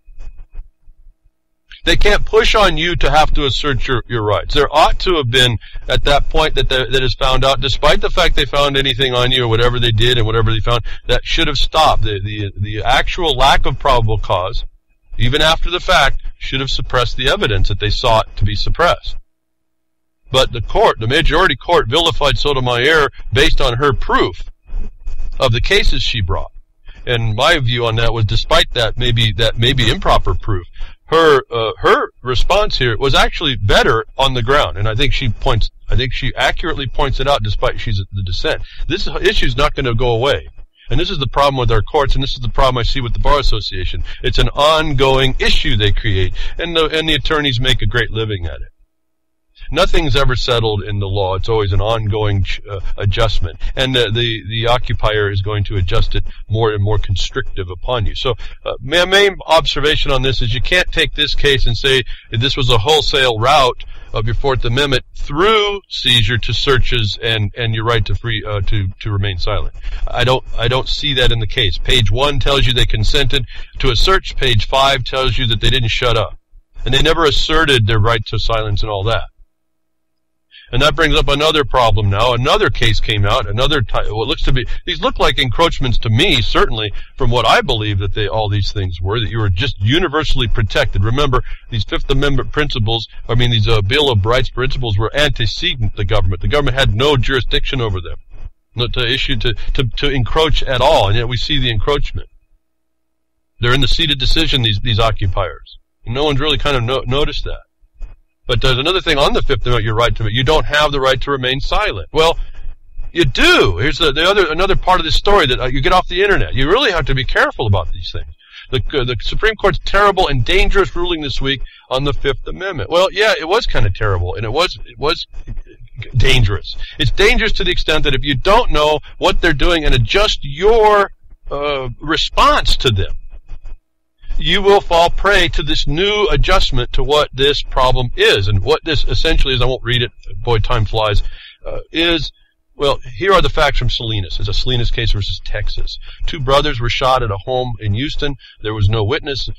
They can't push on you to have to assert your rights. There ought to have been, at that point that is found out, despite the fact they found anything on you or whatever they did and whatever they found, that should have stopped. The actual lack of probable cause, even after the fact, should have suppressed the evidence that they sought to be suppressed. But the majority court vilified Sotomayor based on her proof of the cases she brought. And my view on that was, despite that maybe improper proof, her response here was actually better on the ground. And I think she accurately points it out, despite she's the dissent. This issue is not going to go away. And this is the problem with our courts, and this is the problem I see with the Bar Association. It's an ongoing issue they create, and the attorneys make a great living at it. Nothing's ever settled in the law. It's always an ongoing adjustment. And the occupier is going to adjust it more and more constrictive upon you. So my main observation on this is you can't take this case and say this was a wholesale route of your Fourth Amendment through seizure to searches and your right to to remain silent. I don't see that in the case. Page 1 tells you they consented to a search. Page 5 tells you that they didn't shut up. And they never asserted their right to silence and all that. And that brings up another problem now. Another case came out, what looks to be, these look like encroachments to me, certainly, from what I believe that all these things were, that you were just universally protected. Remember, these Fifth Amendment principles, these Bill of Rights principles were antecedent to the government. The government had no jurisdiction over them, to encroach at all, and yet we see the encroachment. They're in the seat of decision, these occupiers. And no one's really kind of noticed that. But there's another thing on the Fifth Amendment, you don't have the right to remain silent. Well, you do. Here's another part of this story that you get off the internet. You really have to be careful about these things. The Supreme Court's terrible and dangerous ruling this week on the Fifth Amendment. Well, yeah, it was kind of terrible, and it was dangerous. It's dangerous to the extent that if you don't know what they're doing and adjust your response to them, you will fall prey to this new adjustment to what this problem is. And what this essentially is, I won't read it, boy, time flies, here are the facts from Salinas. It's a Salinas case versus Texas. 2 brothers were shot at a home in Houston. There was no witnesses,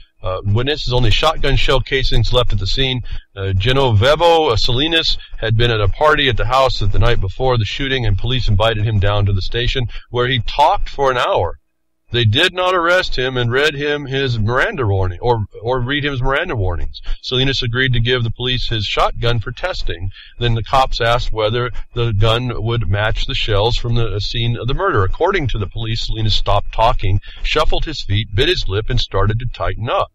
only shotgun shell casings left at the scene. Genovevo Salinas had been at a party at the house the night before the shooting, and police invited him down to the station, where he talked for an hour. They did not arrest him and read him his Miranda warning, or read him his Miranda warnings. Salinas agreed to give the police his shotgun for testing. Then the cops asked whether the gun would match the shells from the scene of the murder. According to the police, Salinas stopped talking, shuffled his feet, bit his lip, and started to tighten up.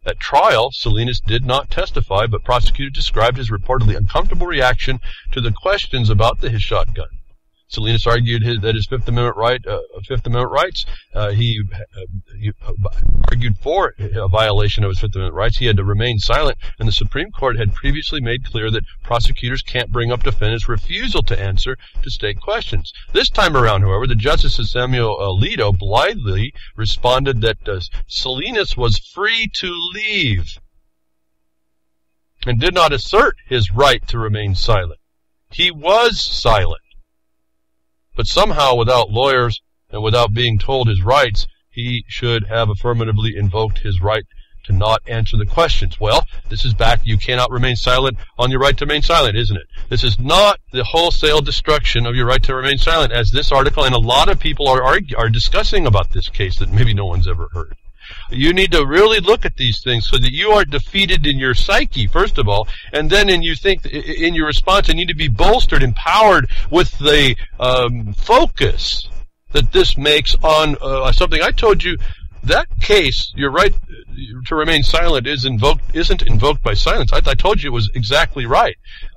At trial, Salinas did not testify, but prosecutors described his reportedly uncomfortable reaction to the questions about his shotgun. Salinas argued that his Fifth Amendment rights. He argued for a violation of his Fifth Amendment rights. He had to remain silent, and the Supreme Court had previously made clear that prosecutors can't bring up defendants' refusal to answer to state questions. This time around, however, the Justice Samuel Alito blithely responded that Salinas was free to leave and did not assert his right to remain silent. He was silent. But somehow, without lawyers and without being told his rights, he should have affirmatively invoked his right to not answer the questions. Well, this is back. You cannot remain silent on your right to remain silent, isn't it? This is not the wholesale destruction of your right to remain silent, as this article and a lot of people are discussing about this case that maybe no one's ever heard. You need to really look at these things so that you are defeated in your psyche, first of all, and then in your response, you need to be bolstered, empowered with the focus that this makes on something. I told you that case, your right to remain silent isn't invoked by silence. I told you it was exactly right.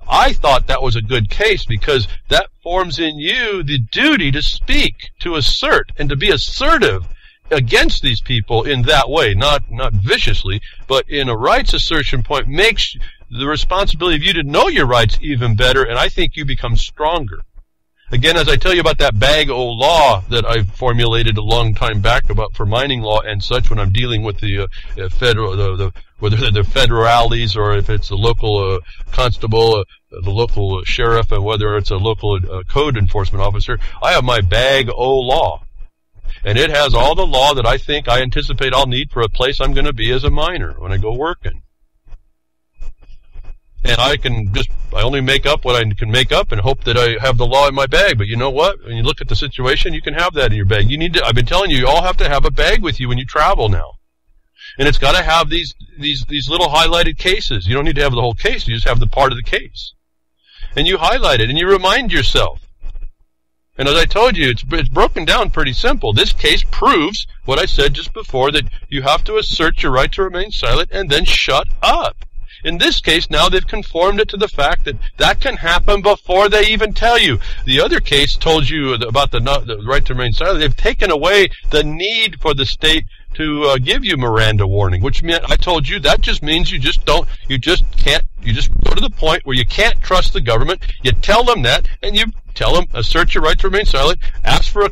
I thought that was a good case because that forms in you the duty to speak, to assert, and to be assertive against these people in that way, not viciously, but in a rights assertion point, makes the responsibility of you to know your rights even better, and I think you become stronger. Again, as I tell you about that bag o' law that I formulated a long time back for mining law and such, when I'm dealing with the whether they're federales or if it's the local constable, the local sheriff, and whether it's a local code enforcement officer, I have my bag o' law. And it has all the law that I anticipate I'll need for a place I'm going to be as a miner when I go working. And I only make up what I can make up and hope that I have the law in my bag. But you know what? When you look at the situation, you can have that in your bag. I've been telling you all have to have a bag with you when you travel now. And it's got to have these little highlighted cases. You don't need to have the whole case. You just have the part of the case. And you highlight it and you remind yourself. And as I told you, it's broken down pretty simple. This case proves what I said just before, that you have to assert your right to remain silent and then shut up. In this case, now they've conformed it to the fact that that can happen before they even tell you. The other case told you about the right to remain silent. They've taken away the need for the state to give you Miranda warning, which meant, I told you, that just means you just go to the point where you can't trust the government. You tell them that, and you tell them, assert your right to remain silent, ask for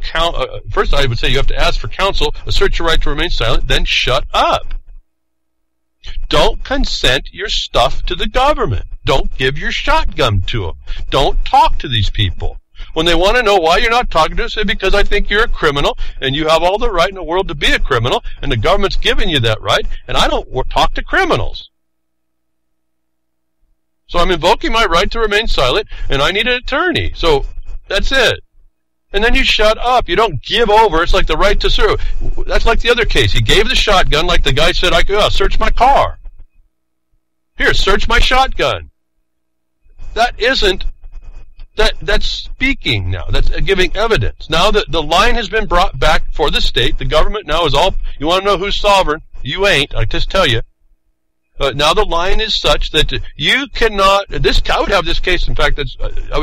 first I would say you have to ask for counsel, assert your right to remain silent, then shut up. Don't consent your stuff to the government. Don't give your shotgun to them. Don't talk to these people. When they want to know why you're not talking to us, say, because I think you're a criminal, and you have all the right in the world to be a criminal, and the government's giving you that right, and I don't talk to criminals. So I'm invoking my right to remain silent, and I need an attorney. So that's it. And then you shut up. You don't give over. It's like the right to serve. That's like the other case. He gave the shotgun like the guy said, search my car. Here, search my shotgun. That's speaking now. That's giving evidence. Now that the line has been brought back for the state, the government now is all, you want to know who's sovereign? You ain't, I just tell you. Now the line is such that you cannot, I would have this case, in fact, I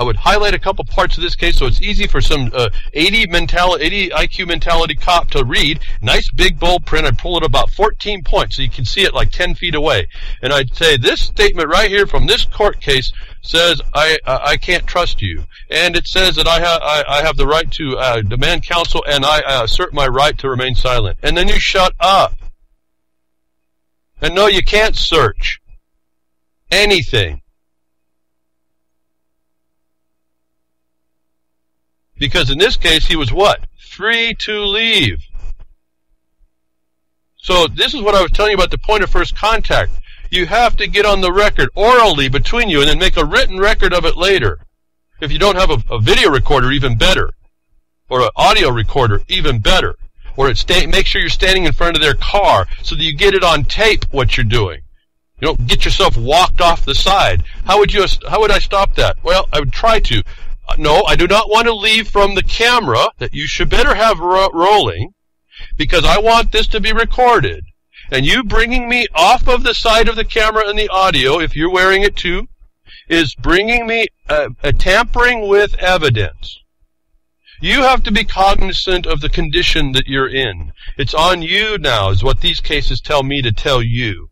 would highlight a couple parts of this case so it's easy for some 80 IQ mentality cop to read. Nice big bold print. I'd pull it about 14 points so you can see it like 10 feet away. And I'd say, this statement right here from this court case says, I can't trust you. And it says that I have the right to demand counsel, and I assert my right to remain silent. And then you shut up. And no, you can't search anything. Because in this case, he was what? Free to leave. So this is what I was telling you about the point of first contact. You have to get on the record orally between you and then make a written record of it later. If you don't have a video recorder, even better. Or an audio recorder, even better. Or make sure you're standing in front of their car so that you get it on tape what you're doing. You don't get yourself walked off the side. How would I stop that? Well, I would try to. No, I do not want to leave from the camera that you should better have rolling, because I want this to be recorded. And you bringing me off of the side of the camera and the audio, if you're wearing it too, is bringing me a tampering with evidence. You have to be cognizant of the condition that you're in. It's on you now, is what these cases tell me to tell you.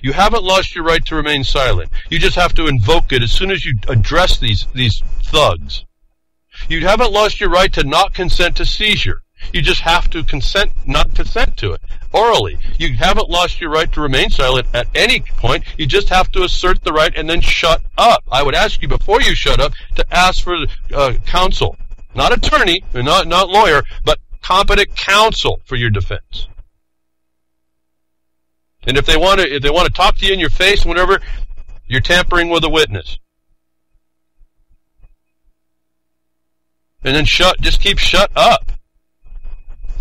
You haven't lost your right to remain silent. You just have to invoke it as soon as you address these thugs. You haven't lost your right to not consent to seizure. You just have to not consent to it, orally. You haven't lost your right to remain silent at any point. You just have to assert the right and then shut up. I would ask you, before you shut up, to ask for counsel. Not attorney, not lawyer, but competent counsel for your defense. And if they want to talk to you in your face, whenever, you're tampering with a witness. And then just keep shut up.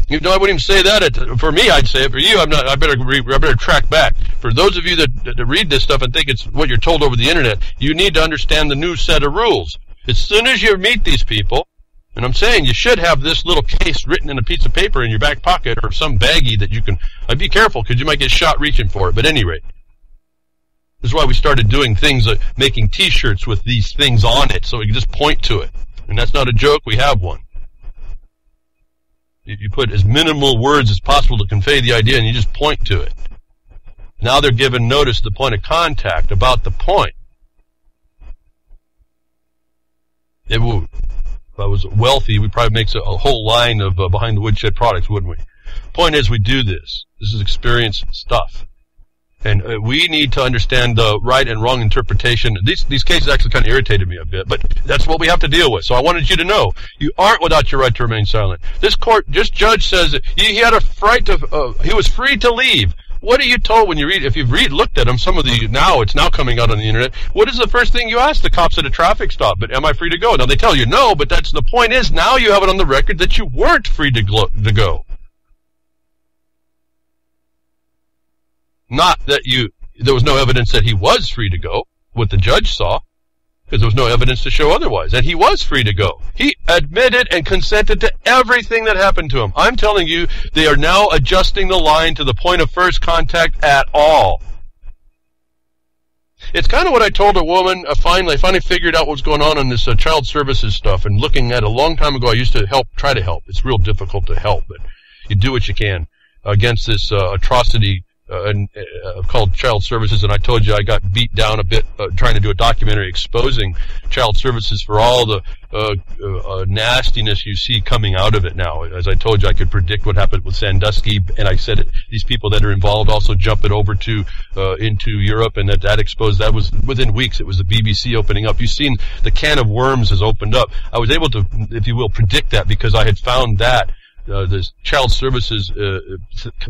You know, I wouldn't even say that. For me, I'd say it. For you, I better track back. For those of you that read this stuff and think it's what you're told over the internet, you need to understand the new set of rules. As soon as you meet these people, and I'm saying you should have this little case written in a piece of paper in your back pocket or some baggie that you can. I'd be careful because you might get shot reaching for it. But at any rate, this is why we started doing things like making T-shirts with these things on it, so we can just point to it. And that's not a joke. We have one. You put as minimal words as possible to convey the idea, and you just point to it. Now they're given notice at the point of contact about the point. If I was wealthy, we'd probably make a whole line of behind the woodshed products, wouldn't we? Point is, we do this. This is experience stuff. And we need to understand the right and wrong interpretation. These cases actually kind of irritated me a bit, but that's what we have to deal with. So I wanted you to know, you aren't without your right to remain silent. This judge says that he had a right to, he was free to leave. What are you told when you read? If you've looked at them, it's now coming out on the internet. What is the first thing you ask the cops at a traffic stop? But am I free to go? Now they tell you no, but that's the point is now you have it on the record that you weren't free to go. Not that there was no evidence that he was free to go, what the judge saw. because there was no evidence to show otherwise. And he was free to go. He admitted and consented to everything that happened to him. I'm telling you, they are now adjusting the line to the point of first contact at all. It's kind of what I told a woman. I finally figured out what was going on in this child services stuff. And looking at a long time ago, I used to try to help. It's real difficult to help, but you do what you can against this atrocity called child services. And I told you I got beat down a bit trying to do a documentary exposing child services for all the nastiness you see coming out of it now. As I told you, I could predict what happened with Sandusky, and I said these people that are involved also jump it over to into Europe, and that exposed. That was within weeks. It was the BBC opening up. You've seen the can of worms has opened up. I was able to, if you will, predict that because I had found that this child services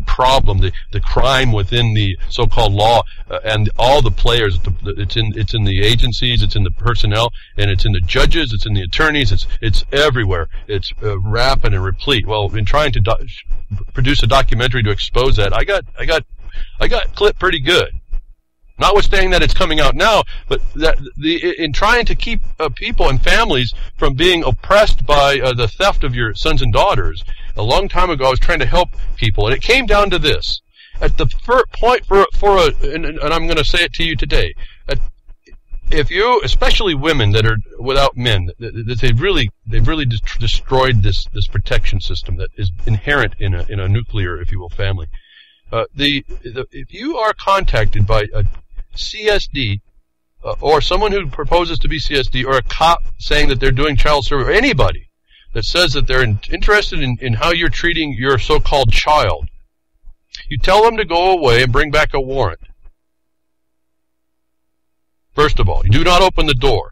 problem, the crime within the so-called law, and all the players. It's in the agencies, it's in the personnel, and it's in the judges, it's in the attorneys. It's everywhere. It's rampant and replete. Well, in trying to produce a documentary to expose that, I got clipped pretty good. Notwithstanding that it's coming out now, but in trying to keep people and families from being oppressed by the theft of your sons and daughters, a long time ago I was trying to help people, and it came down to this. At the point and I'm going to say it to you today, if you, especially women that are without men, they've really destroyed this protection system that is inherent in a nuclear, if you will, family. If you are contacted by a CSD, or someone who proposes to be CSD, or a cop saying that they're doing child service, or anybody that says that they're interested in how you're treating your so-called child, you tell them to go away and bring back a warrant. First of all, you do not open the door.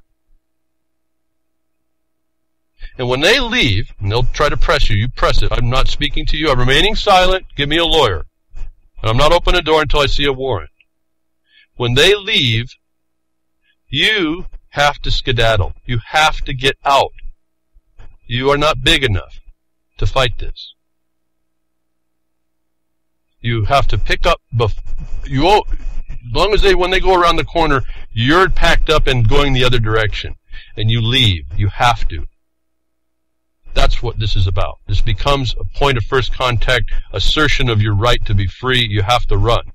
And when they leave, and they'll try to press you, you press it. I'm not speaking to you. I'm remaining silent. Give me a lawyer. And I'm not opening the door until I see a warrant. When they leave, you have to skedaddle. You have to get out. You are not big enough to fight this. You have to pick up, as long as when they go around the corner, you're packed up and going the other direction. And you leave. You have to. That's what this is about. This becomes a point of first contact, assertion of your right to be free. You have to run.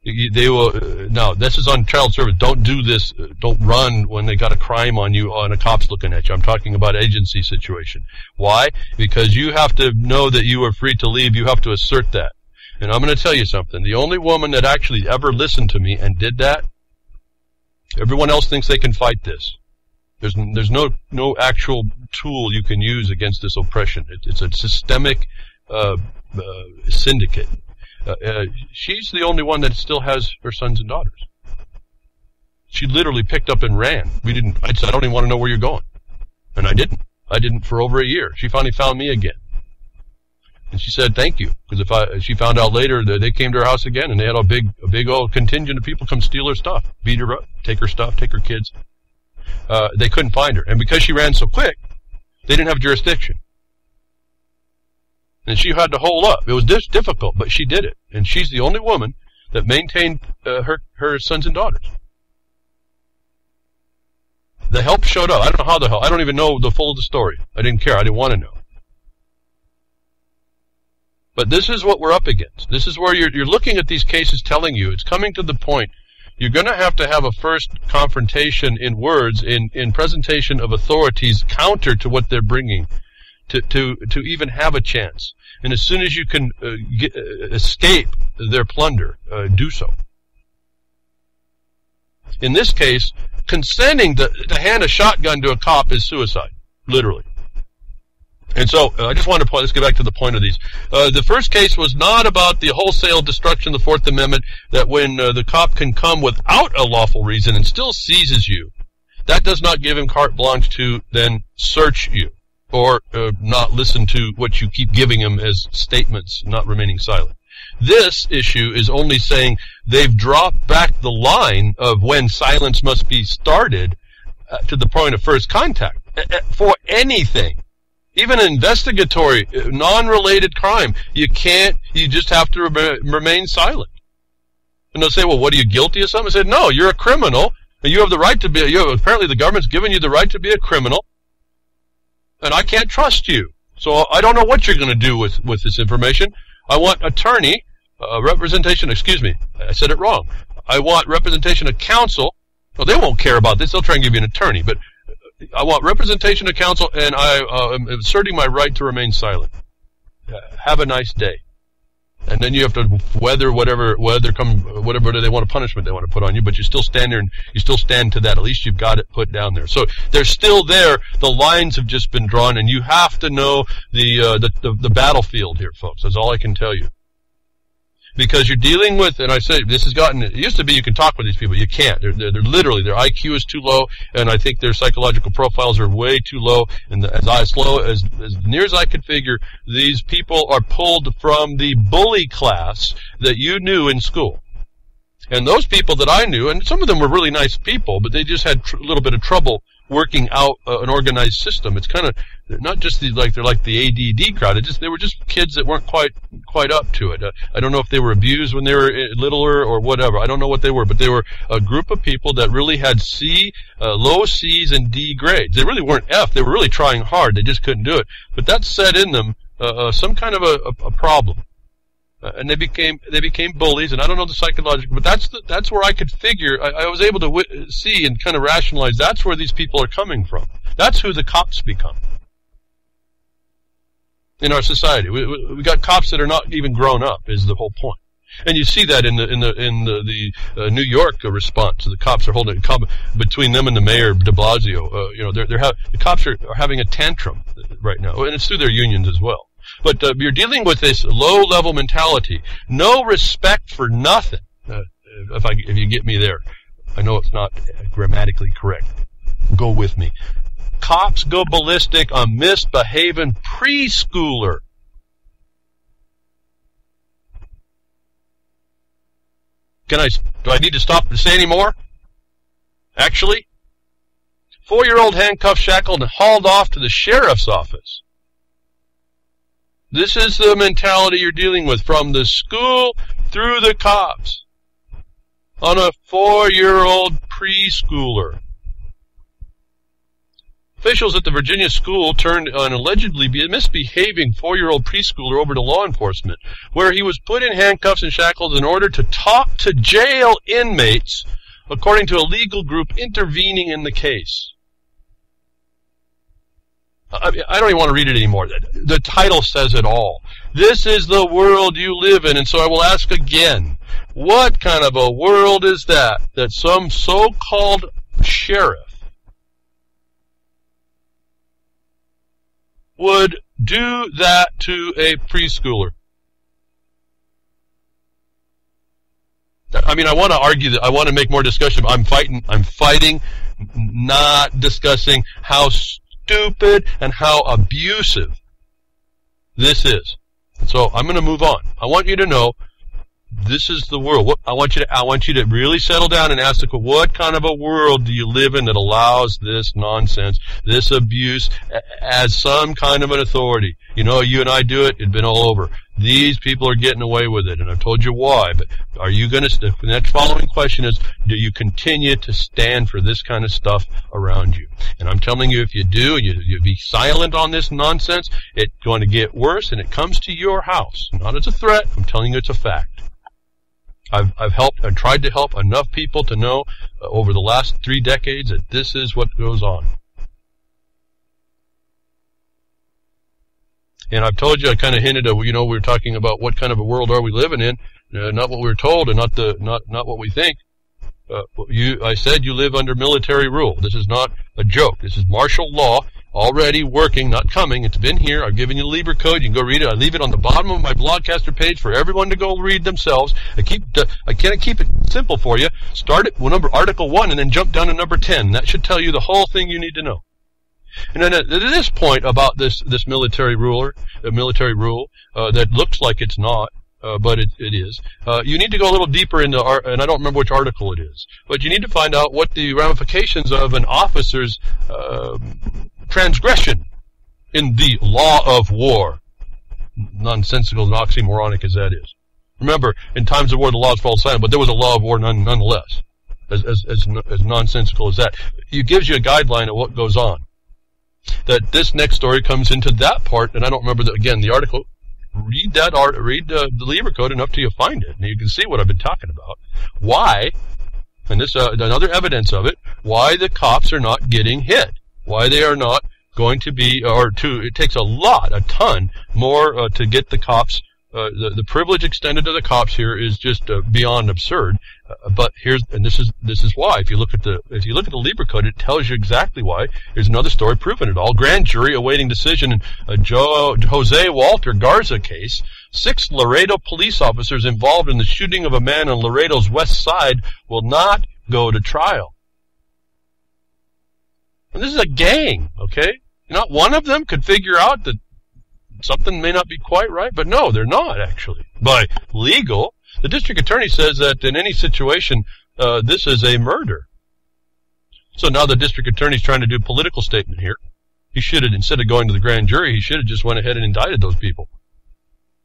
They will. Now, this is on child service. Don't do this. Don't run when they got a crime on you and a cop's looking at you. I'm talking about agency situation. Why? Because you have to know that you are free to leave. You have to assert that. And I'm going to tell you something. The only woman that actually ever listened to me and did that, everyone else thinks they can fight this. There's no actual tool you can use against this oppression. It's a systemic syndicate. She's the only one that still has her sons and daughters. She literally picked up and ran. I said, I don't even want to know where you're going. And I didn't. I didn't for over a year. She finally found me again. And she said, thank you. Because she found out later that they came to her house again, and they had a big old contingent of people come steal her stuff, beat her up, take her stuff, take her kids. They couldn't find her. And because she ran so quick, they didn't have jurisdiction. And she had to hole up. It was difficult, but she did it. And she's the only woman that maintained her sons and daughters. The help showed up. I don't know how the help. I don't even know the full of the story. I didn't care. I didn't want to know. But this is what we're up against. This is where you're looking at these cases telling you it's coming to the point. You're going to have a first confrontation in words, in presentation of authorities counter to what they're bringing to even have a chance. And as soon as you can escape their plunder, do so. In this case, consenting to hand a shotgun to a cop is suicide, literally. And so, I just wanted to let's get back to the point of these. The first case was not about the wholesale destruction of the Fourth Amendment, that when the cop can come without a lawful reason and still seizes you, that does not give him carte blanche to then search you, or not listen to what you keep giving him as statements, not remaining silent. This issue is only saying they've dropped back the line of when silence must be started to the point of first contact for anything. Even an investigatory, non-related crime, you just have to remain silent. And they'll say, well, what, are you guilty of something? I said, no, you're a criminal. And you have the right to be, apparently the government's given you the right to be a criminal, and I can't trust you. So I don't know what you're going to do with this information. I want attorney, representation, excuse me, I said it wrong. I want representation of counsel. Well, they won't care about this. They'll try and give you an attorney, but I want representation of counsel, and I am asserting my right to remain silent. Have a nice day. And then you have to whatever they want, a punishment they want to put on you, but you still stand there and you still stand to that. At least you've got it put down there. So they're still there. The lines have just been drawn, and you have to know the battlefield here, folks. That's all I can tell you. Because you're dealing with, and I say this has gotten, it used to be you can talk with these people. You can't. They're literally, their IQ is too low, and I think their psychological profiles are way too low. And as near as I could figure, these people are pulled from the bully class that you knew in school. And those people that I knew, and some of them were really nice people, but they just had a little bit of trouble working out an organized system. It's kind of, they're not just they're like the ADD crowd. They were just kids that weren't quite up to it. I don't know if they were abused when they were littler or whatever. I don't know what they were, but they were a group of people that really had low C's and D grades. They really weren't F. They were really trying hard. They just couldn't do it. But that set in them some kind of a problem. And they became bullies, and I don't know the psychological, but that's where I could figure. I was able to see and kind of rationalize. That's where these people are coming from. That's who the cops become in our society. We got cops that are not even grown up. Is the whole point. And you see that in the New York response. The cops are holding between them and the mayor de Blasio. The cops are having a tantrum right now, and it's through their unions as well. But you're dealing with this low-level mentality, no respect for nothing. If you get me there, I know it's not grammatically correct. Go with me. Cops go ballistic on misbehaving preschooler. Do I need to stop and say any more? Actually, 4-year-old handcuffed, shackled, and hauled off to the sheriff's office. This is the mentality you're dealing with, from the school through the cops, on a 4-year-old preschooler. Officials at the Virginia school turned an allegedly misbehaving 4-year-old preschooler over to law enforcement, where he was put in handcuffs and shackles in order to talk to jail inmates, according to a legal group intervening in the case. I don't even want to read it anymore. The title says it all. This is the world you live in, and so I will ask again, what kind of a world is that some so-called sheriff would do that to a preschooler? I mean, I want to argue that, I want to make more discussion. I'm fighting, not discussing how stupid and how abusive this is. So I'm going to move on. I want you to know this is the world. I want you to really settle down and ask the question, what kind of a world do you live in that allows this nonsense, this abuse as some kind of an authority? You know, you and I do it, it'd been all over. These people are getting away with it, and I've told you why, but are you going to, the next following question is, do you continue to stand for this kind of stuff around you? And I'm telling you, if you do, and you be silent on this nonsense, it's going to get worse, and it comes to your house. Not as a threat, I'm telling you it's a fact. I've tried to help enough people to know over the last 3 decades that this is what goes on. And I've told you, I kind of hinted at, we were talking about what kind of a world are we living in, not what we were told, and not what we think. I said you live under military rule. This is not a joke. This is martial law, already working, not coming. It's been here. I've given you the Lieber Code. You can go read it. I leave it on the bottom of my Blogcaster page for everyone to go read themselves. I can't keep it simple for you. Start at Article 1 and then jump down to number 10. That should tell you the whole thing you need to know. And then at this point about this military rule that looks like it's not, but it is. You need to go a little deeper into, and I don't remember which article it is, but you need to find out what the ramifications of an officer's transgression in the law of war, nonsensical and oxymoronic as that is. Remember, in times of war, the laws fall silent, but there was a law of war nonetheless. as nonsensical as that. It gives you a guideline of what goes on. That this next story comes into that part, and I don't remember the article. Read the Lieber Code enough till you find it, and you can see what I've been talking about. Why, and this another evidence of it, why the cops are not getting hit, why they are not going to be, it takes a ton more to get the cops. The privilege extended to the cops here is just beyond absurd. But this is why. If you look at the Lieber Code, it tells you exactly why. Here's another story proving it all. Grand jury awaiting decision in a Jose Walter Garza case. 6 Laredo police officers involved in the shooting of a man on Laredo's west side will not go to trial. And this is a gang, okay? Not one of them could figure out that something may not be quite right, but no, they're not actually. By legal, the district attorney says that in any situation, this is a murder. So now the district attorney's trying to do a political statement here. He should have, instead of going to the grand jury, he should have just went ahead and indicted those people.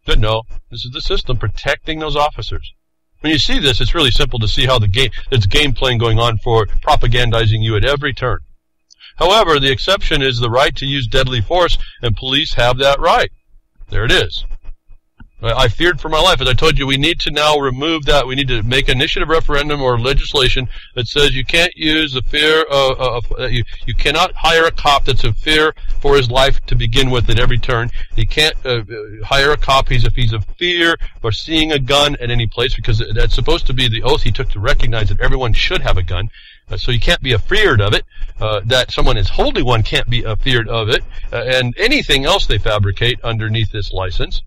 But no, this is the system protecting those officers. When you see this, it's really simple to see how there's game playing going on for propagandizing you at every turn. However, the exception is the right to use deadly force, and police have that right. There it is. I feared for my life. As I told you, we need to now remove that. We need to make an initiative referendum or legislation that says you can't use the fear you cannot hire a cop that's in fear for his life to begin with at every turn. You can't hire a cop if he's in fear or seeing a gun at any place, because that's supposed to be the oath he took to recognize that everyone should have a gun. So you can't be afeared of it. That someone is holding one can't be afeared of it. And anything else they fabricate underneath this license.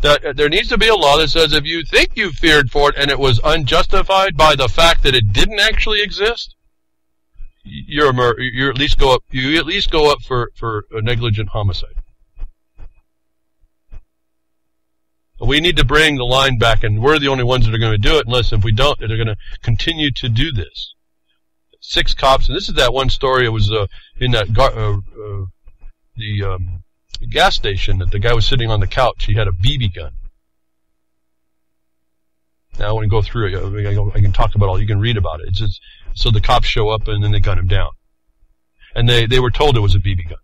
That there needs to be a law that says if you think you feared for it and it was unjustified by the fact that it didn't actually exist, you at least go up for a negligent homicide. We need to bring the line back, and we're the only ones that are going to do it, unless if we don't, they're going to continue to do this. 6 cops, and this is that one story. It was in that gas station that the guy was sitting on the couch. He had a BB gun. Now, when we go through it, I can talk about all. You can read about it. So the cops show up and then they gun him down, and they were told it was a BB gun.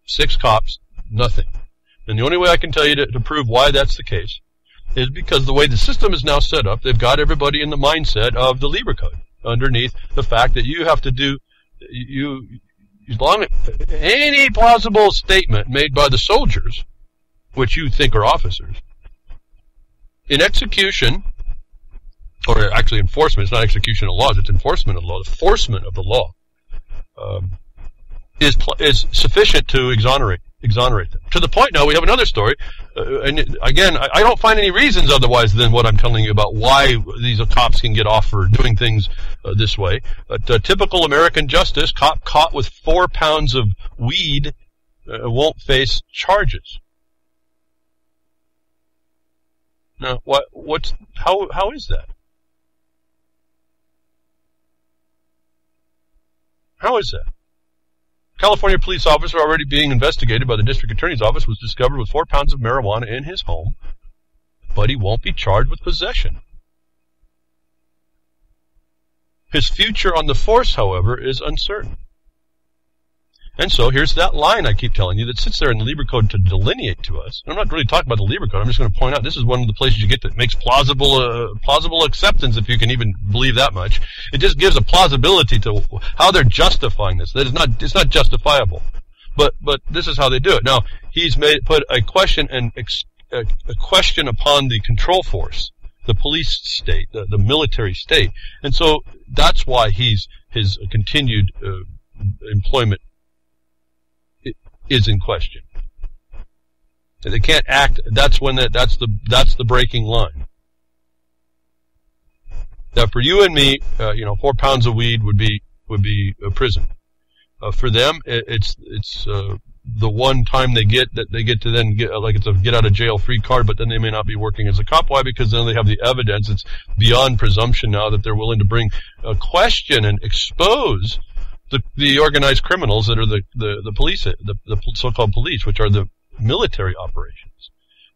Six cops, nothing. And the only way I can tell you to prove why that's the case is because the way the system is now set up, they've got everybody in the mindset of the Lieber Code underneath the fact that you have to do any plausible statement made by the soldiers, which you think are officers, in execution, or actually enforcement. It's not execution of laws; it's enforcement of the law. The enforcement of the law is sufficient to exonerate them. To the point now, we have another story, and again, I don't find any reasons otherwise than what I'm telling you about why these cops can get off for doing things this way. But typical American justice, cop caught with 4 pounds of weed won't face charges. Now, how is that? How is that? California police officer already being investigated by the district attorney's office was discovered with 4 pounds of marijuana in his home, but he won't be charged with possession. His future on the force, however, is uncertain. And so here's that line I keep telling you that sits there in the Lieber Code to delineate to us. And I'm not really talking about the Lieber Code. I'm just going to point out this is one of the places you get that makes plausible acceptance, if you can even believe that much. It just gives a plausibility to how they're justifying this. That it's not justifiable. But this is how they do it. Now, he's put a question a question upon the control force, the police state, the military state. And so that's why his continued employment is in question. They can't act. That's the breaking line. Now, for you and me, 4 pounds of weed would be a prison. For them, it's the one time they get to then get, like, it's a get out of jail free card, but then they may not be working as a cop. Why? Because then they have the evidence. It's beyond presumption now that they're willing to bring a question and expose the organized criminals that are the police, the so-called police, which are the military operations.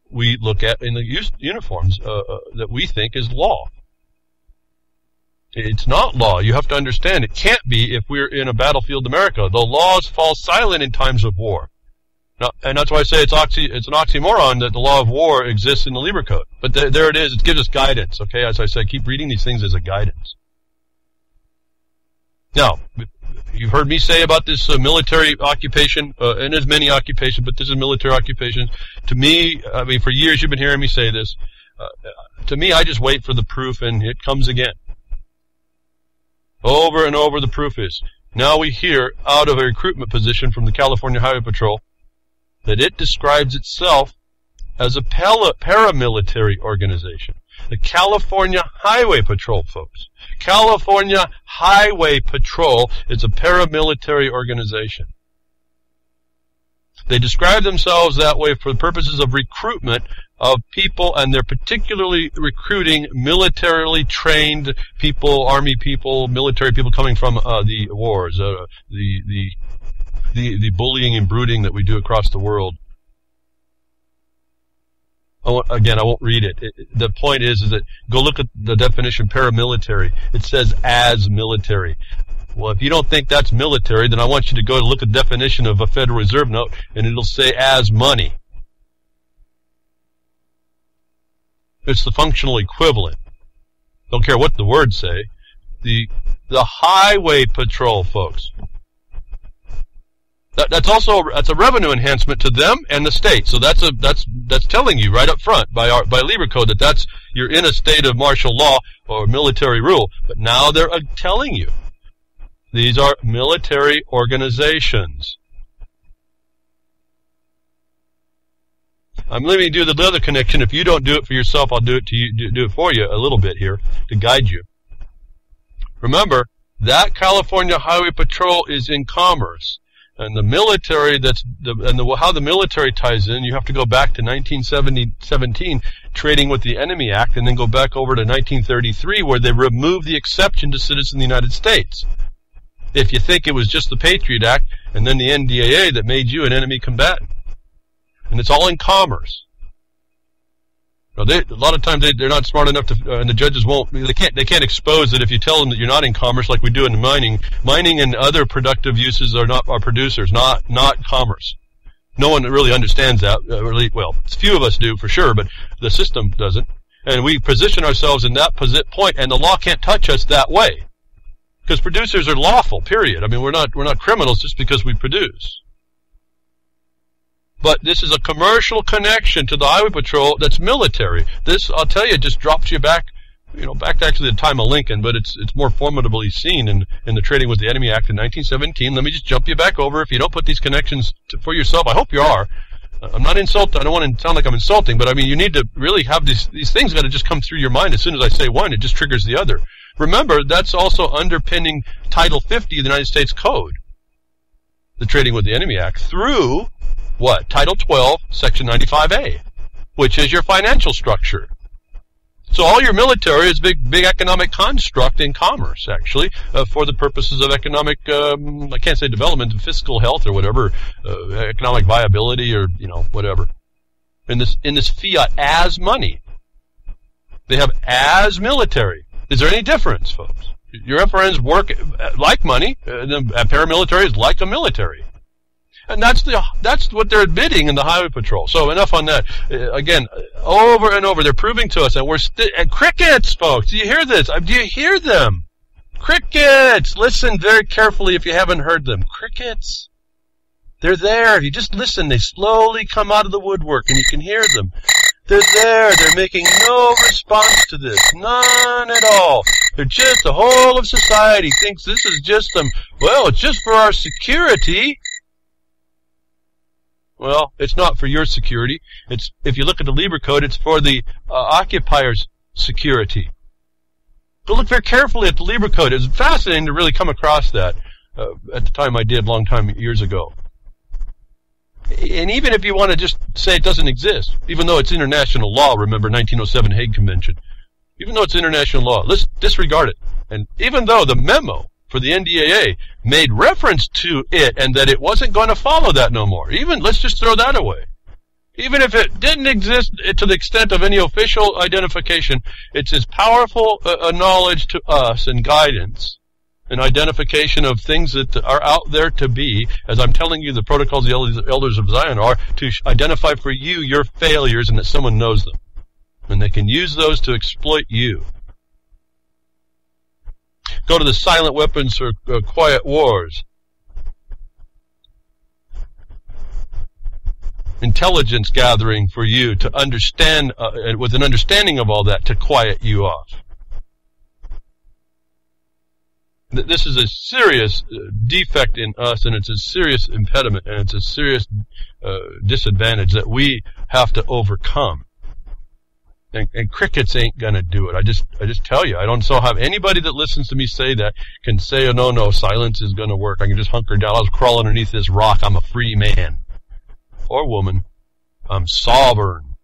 We look at in the uniforms that we think is law. It's not law. You have to understand it can't be if we're in a battlefield America. The laws fall silent in times of war. Now, and that's why I say it's an oxymoron that the law of war exists in the Lieber Code. But there it is. It gives us guidance. Okay, as I said, keep reading these things as a guidance. Now, you've heard me say about this military occupation, and there's many occupations, but this is military occupation. To me, I mean, for years you've been hearing me say this. To me, I just wait for the proof, and it comes again. Over and over the proof is. Now we hear out of a recruitment position from the California Highway Patrol that it describes itself as a paramilitary organization. The California Highway Patrol, folks. California Highway Patrol is a paramilitary organization. They describe themselves that way for the purposes of recruitment of people, and they're particularly recruiting militarily trained people, army people, military people coming from the wars, the bullying and brooding that we do across the world. Again, I won't read it. The point is that go look at the definition paramilitary. It says as military. Well, if you don't think that's military, then I want you to go to look at the definition of a Federal Reserve note, and it'll say as money. It's the functional equivalent. Don't care what the words say. The Highway Patrol, folks. That's a revenue enhancement to them and the state. So that's telling you right up front by Lieber Code that you're in a state of martial law or military rule. But now they're telling you these are military organizations. I'm letting you do the other connection. If you don't do it for yourself, I'll do it to you. Do it for you a little bit here to guide you. Remember that California Highway Patrol is in commerce. And the military, how the military ties in, you have to go back to 1917, trading with the Enemy Act, and then go back over to 1933, where they removed the exception to citizens of the United States. If you think it was just the Patriot Act and then the NDAA that made you an enemy combatant. And it's all in commerce. Now a lot of times they're not smart enough to, and the judges they can't expose it if you tell them that you're not in commerce like we do in mining. Mining and other productive uses are producers, not commerce. No one really understands that. Well, few of us do for sure, but the system doesn't. And we position ourselves in that point, and the law can't touch us that way. Because producers are lawful, period. I mean, we're not criminals just because we produce. But this is a commercial connection to the Highway Patrol that's military. This, I'll tell you, just drops you back to actually the time of Lincoln, but it's more formidably seen in the Trading with the Enemy Act in 1917. Let me just jump you back over. If you don't put these connections for yourself, I hope you are. I'm not insulting. I don't want to sound like I'm insulting, but I mean, you need to really have these things got to just come through your mind. As soon as I say one, it just triggers the other. Remember, that's also underpinning Title 50 of the United States Code, the Trading with the Enemy Act, through what? Title 12, Section 95A, which is your financial structure. So all your military is big economic construct in commerce, actually, for the purposes of economic, I can't say development, fiscal health or whatever, economic viability or, whatever. In this fiat as money. They have as military. Is there any difference, folks? Your FRNs work like money, and the paramilitary is like a military. And that's what they're admitting in the Highway Patrol. So enough on that. Again, over and over, they're proving to us that we're crickets, folks. Do you hear this? Do you hear them? Crickets. Listen very carefully if you haven't heard them. Crickets. They're there. If you just listen, they slowly come out of the woodwork, and you can hear them. They're there. They're making no response to this. None at all. They're just the whole of society thinks this is just them. Well, it's just for our security. Well, it's not for your security. It's, if you look at the Lieber Code, it's for the occupier's security. Go look very carefully at the Lieber Code. It was fascinating to really come across that at the time I did, long time, years ago. And even if you want to just say it doesn't exist, even though it's international law, remember 1907 Hague Convention, even though it's international law, let's disregard it. And even though the memo for the NDAA made reference to it and that it wasn't going to follow that no more. Even, let's just throw that away. Even if it didn't exist to the extent of any official identification, it's as powerful a knowledge to us and guidance, an identification of things that are out there to be, as I'm telling you the protocols of the elders of Zion are, to identify for you your failures and that someone knows them. And they can use those to exploit you. Go to the silent weapons or quiet wars. Intelligence gathering for you to understand, with an understanding of all that, to quiet you off. This is a serious defect in us, and it's a serious impediment, and it's a serious disadvantage that we have to overcome. And crickets ain't gonna do it. I just tell you, I don't so have anybody that listens to me say that can say, oh no, silence is gonna work. I can just hunker down. I'll crawl underneath this rock. I'm a free man. Or woman. I'm sovereign.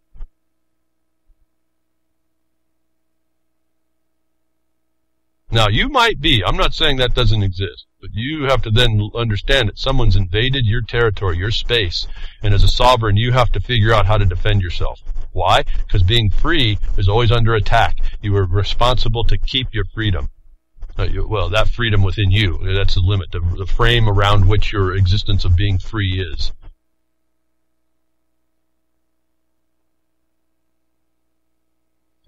Now, you might be. I'm not saying that doesn't exist. But you have to then understand that someone's invaded your territory, your space. And as a sovereign, you have to figure out how to defend yourself. Why? Because being free is always under attack. You are responsible to keep your freedom. Well, that freedom within you. That's the limit. The frame around which your existence of being free is.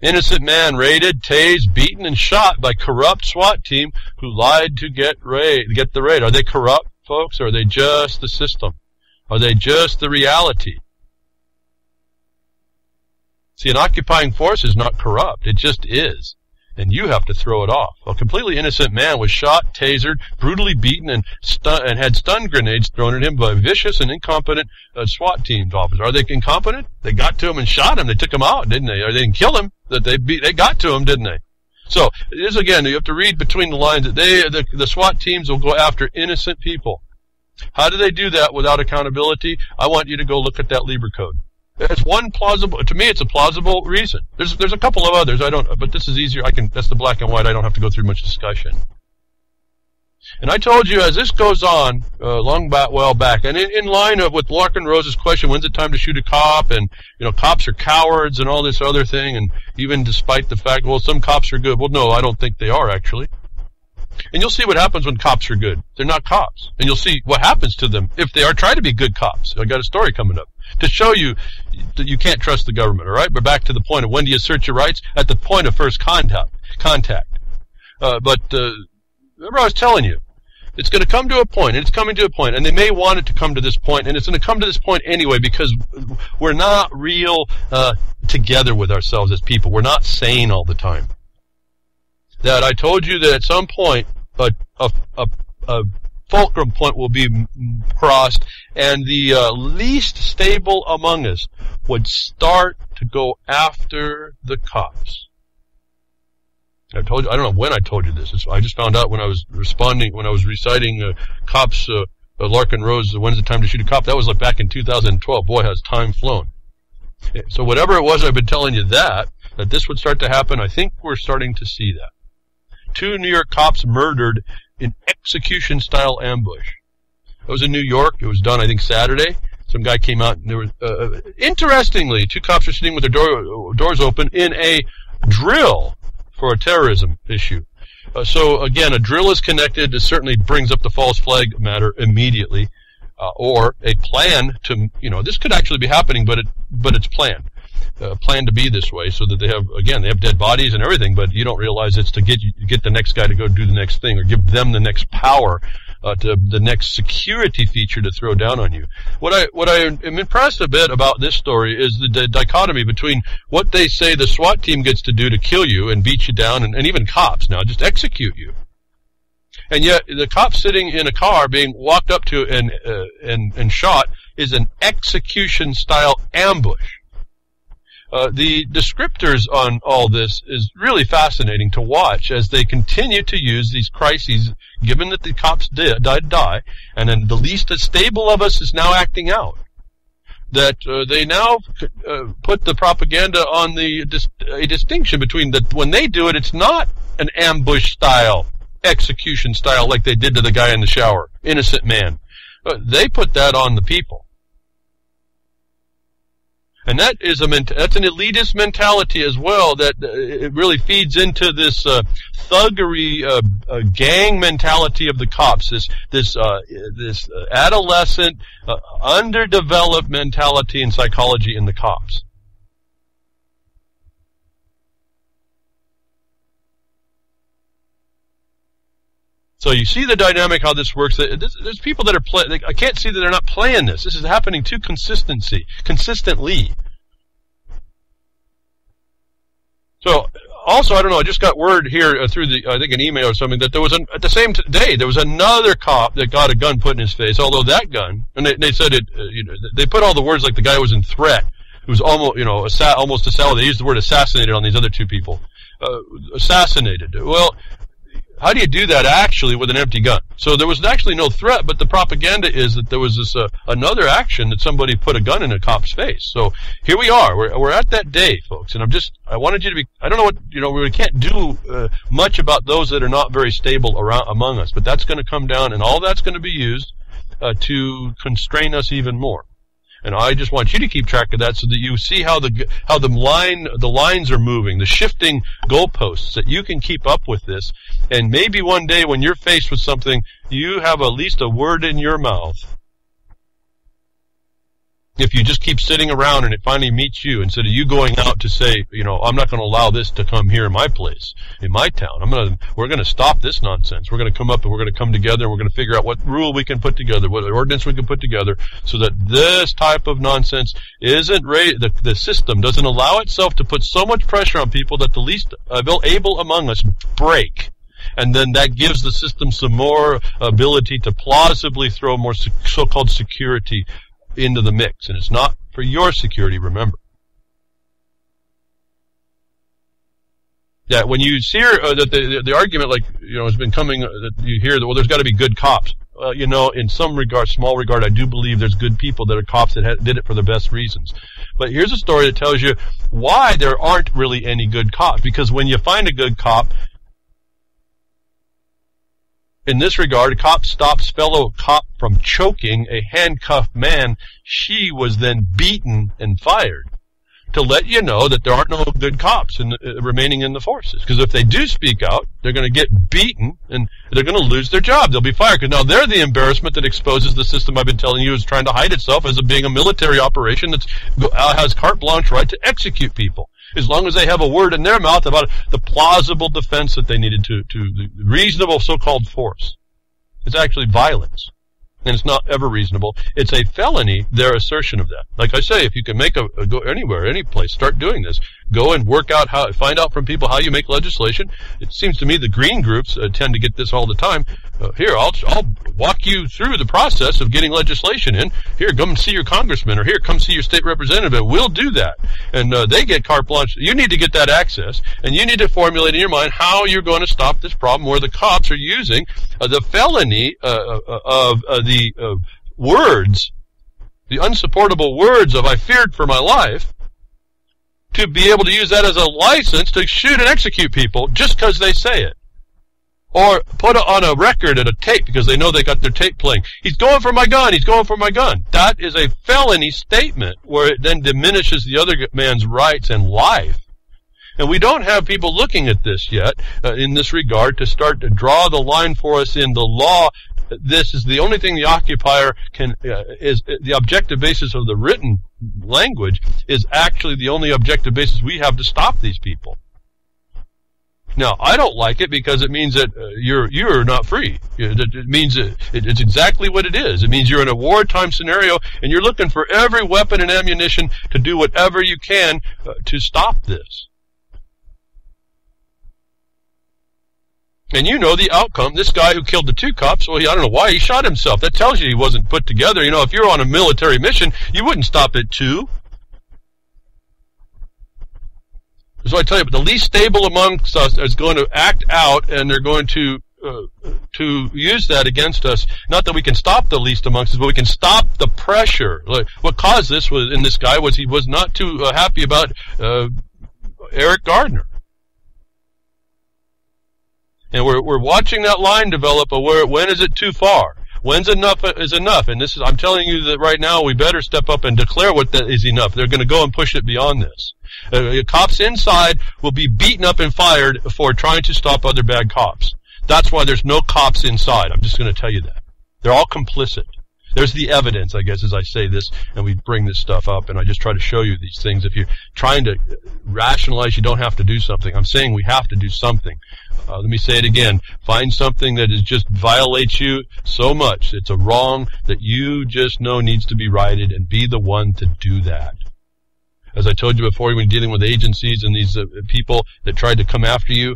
Innocent man raided, tased, beaten, and shot by corrupt SWAT team who lied to get the raid. Are they corrupt, folks, or are they just the system? Are they just the reality? See, an occupying force is not corrupt. It just is. And you have to throw it off. A completely innocent man was shot, tasered, brutally beaten, and had stun grenades thrown at him by vicious and incompetent SWAT team officers. Are they incompetent? They got to him and shot him. They took him out, didn't they? Or they didn't kill him. They got to him, didn't they? So, it is, again, you have to read between the lines that the SWAT teams will go after innocent people. How do they do that without accountability? I want you to go look at that Lieber Code. It's one plausible, to me it's a plausible reason. There's a couple of others, but this is easier, that's the black and white, I don't have to go through much discussion. And I told you, as this goes on, well back, and in line with Larkin Rose's question, when's it time to shoot a cop, and, cops are cowards and all this other thing, and even despite the fact, well, some cops are good. Well, no, I don't think they are, actually. And you'll see what happens when cops are good. They're not cops. And you'll see what happens to them if they are trying to be good cops. I got a story coming up to show you that you can't trust the government, all right? But back to the point of when do you assert your rights? At the point of first contact. But remember I was telling you, it's going to come to a point, and it's coming to a point, and they may want it to come to this point, and it's going to come to this point anyway because we're not real together with ourselves as people. We're not sane all the time. That I told you that at some point a fulcrum point will be crossed, and the least stable among us would start to go after the cops. I told you, I don't know when I told you this. I just found out when I was reciting cops, Larkin Rose, when's the time to shoot a cop? That was like back in 2012. Boy, has time flown. So whatever it was, I've been telling you that this would start to happen. I think we're starting to see that. 2 New York cops murdered in execution-style ambush. It was in New York. It was done, I think, Saturday. Some guy came out, and there was, interestingly, 2 cops were sitting with their doors open in a drill for a terrorism issue. So, again, a drill is connected. It certainly brings up the false flag matter immediately, or a plan to, this could actually be happening, but it's planned. Planned to be this way so that they have dead bodies and everything, but you don't realize it's to get the next guy to go do the next thing or give them the next power, to the next security feature to throw down on you. What I am impressed a bit about this story is the dichotomy between what they say the SWAT team gets to do to kill you and beat you down, and even cops now just execute you. And yet the cop sitting in a car being walked up to and shot is an execution-style ambush. The descriptors on all this is really fascinating to watch as they continue to use these crises, given that the cops die, and then the least stable of us is now acting out. That they now put the propaganda on a distinction between that when they do it, it's not an ambush style, execution style like they did to the guy in the shower, innocent man. They put that on the people. And that's an elitist mentality as well, that it really feeds into this thuggery, gang mentality of the cops, this adolescent, underdeveloped mentality and psychology in the cops. So you see the dynamic, how this works. There's people that are playing. I can't see that they're not playing this. This is happening too consistently. So also, I don't know. I just got word here through I think an email or something, that there was at the same day there was another cop that got a gun put in his face. Although that gun, and they said it. They put all the words like the guy was in threat. It was almost almost assassinated. They used the word assassinated on these other two people. Assassinated. Well, how do you do that actually with an empty gun? So there was actually no threat, but the propaganda is that there was this another action that somebody put a gun in a cop's face. So here we are. We're at that day, folks, and I wanted you to be. I don't know what we can't do much about those that are not very stable among us, but that's going to come down, and all that's going to be used to constrain us even more. And I just want you to keep track of that so that you see how the lines are moving, the shifting goalposts, that you can keep up with this. And maybe one day when you're faced with something, you have at least a word in your mouth. If you just keep sitting around and it finally meets you, instead of you going out to say, I'm not going to allow this to come here in my place, in my town. We're going to stop this nonsense. We're going to come up and we're going to come together and we're going to figure out what rule we can put together, what ordinance we can put together, so that this type of nonsense isn't the system doesn't allow itself to put so much pressure on people that the least able among us break. And then that gives the system some more ability to plausibly throw more so-called security into the mix, and it's not for your security, remember. Yeah, when you hear that the argument, has been coming, that you hear that, there's got to be good cops. In some regard, small regard, I do believe there's good people that are cops that did it for the best reasons. But here's a story that tells you why there aren't really any good cops. Because when you find a good cop, in this regard, a cop stops fellow cop from choking a handcuffed man. She was then beaten and fired, to let you know that there aren't no good cops remaining in the forces. Because if they do speak out, they're going to get beaten and they're going to lose their job. They'll be fired. Because now they're the embarrassment that exposes the system I've been telling you is trying to hide itself as being a military operation that has carte blanche right to execute people, as long as they have a word in their mouth about the plausible defense that they needed to the reasonable so-called force. It's actually violence, and it's not ever reasonable. It's a felony, their assertion of that. Like I say, if you can go anywhere, any place, start doing this. Go and find out from people how you make legislation. It seems to me the green groups tend to get this all the time. Here, I'll walk you through the process of getting legislation in. Here, come see your congressman, or here, come see your state representative. We'll do that. And they get carte blanche. You need to get that access, and you need to formulate in your mind how you're going to stop this problem where the cops are using the felony of the words, the unsupportable words of "I feared for my life," to be able to use that as a license to shoot and execute people just because they say it. Or put it on a record and a tape because they know they got their tape playing. He's going for my gun. He's going for my gun. That is a felony statement where it then diminishes the other man's rights and life. And we don't have people looking at this yet in this regard to start to draw the line for us in the law. This is the only thing the occupier can, is the objective basis of the written language is actually the only objective basis we have to stop these people. Now, I don't like it because it means that you're not free. It means it's exactly what it is. It means you're in a wartime scenario and you're looking for every weapon and ammunition to do whatever you can to stop this. And you know the outcome. This guy who killed the two cops, well, I don't know why he shot himself. That tells you he wasn't put together. You know, if you're on a military mission, you wouldn't stop at two. So I tell you, but the least stable amongst us is going to act out, and they're going to use that against us. Not that we can stop the least amongst us, but we can stop the pressure. Like, what caused this in this guy was he was not too happy about Eric Gardner. And we're watching that line develop of when is it too far? When's enough is enough? And this is, I'm telling you that right now we better step up and declare what that is enough. They're going to go and push it beyond this. Cops inside will be beaten up and fired for trying to stop other bad cops. That's why there's no cops inside. I'm just going to tell you that. They're all complicit. There's the evidence, I guess, as I say this, and we bring this stuff up, and I just try to show you these things. If you're trying to rationalize you don't have to do something, I'm saying we have to do something. Let me say it again. Find something that is just violates you so much. It's a wrong that you just know needs to be righted, and be the one to do that. As I told you before, when dealing with agencies and these people that tried to come after you,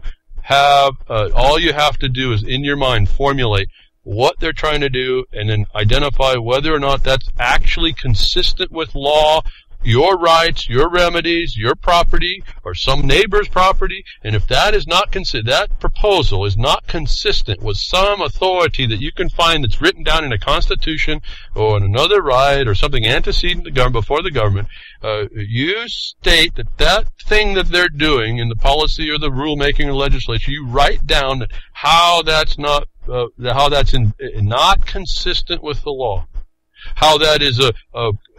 all you have to do is in your mind formulate what they're trying to do, and then identify whether or not that's actually consistent with law, your rights, your remedies, your property, or some neighbor's property. And if that is not that proposal is not consistent with some authority that you can find that's written down in a constitution or in another right or something antecedent to the government, before the government, you state that thing that they're doing in the policy or the rulemaking or legislation, you write down how that's not consistent with the law, how that is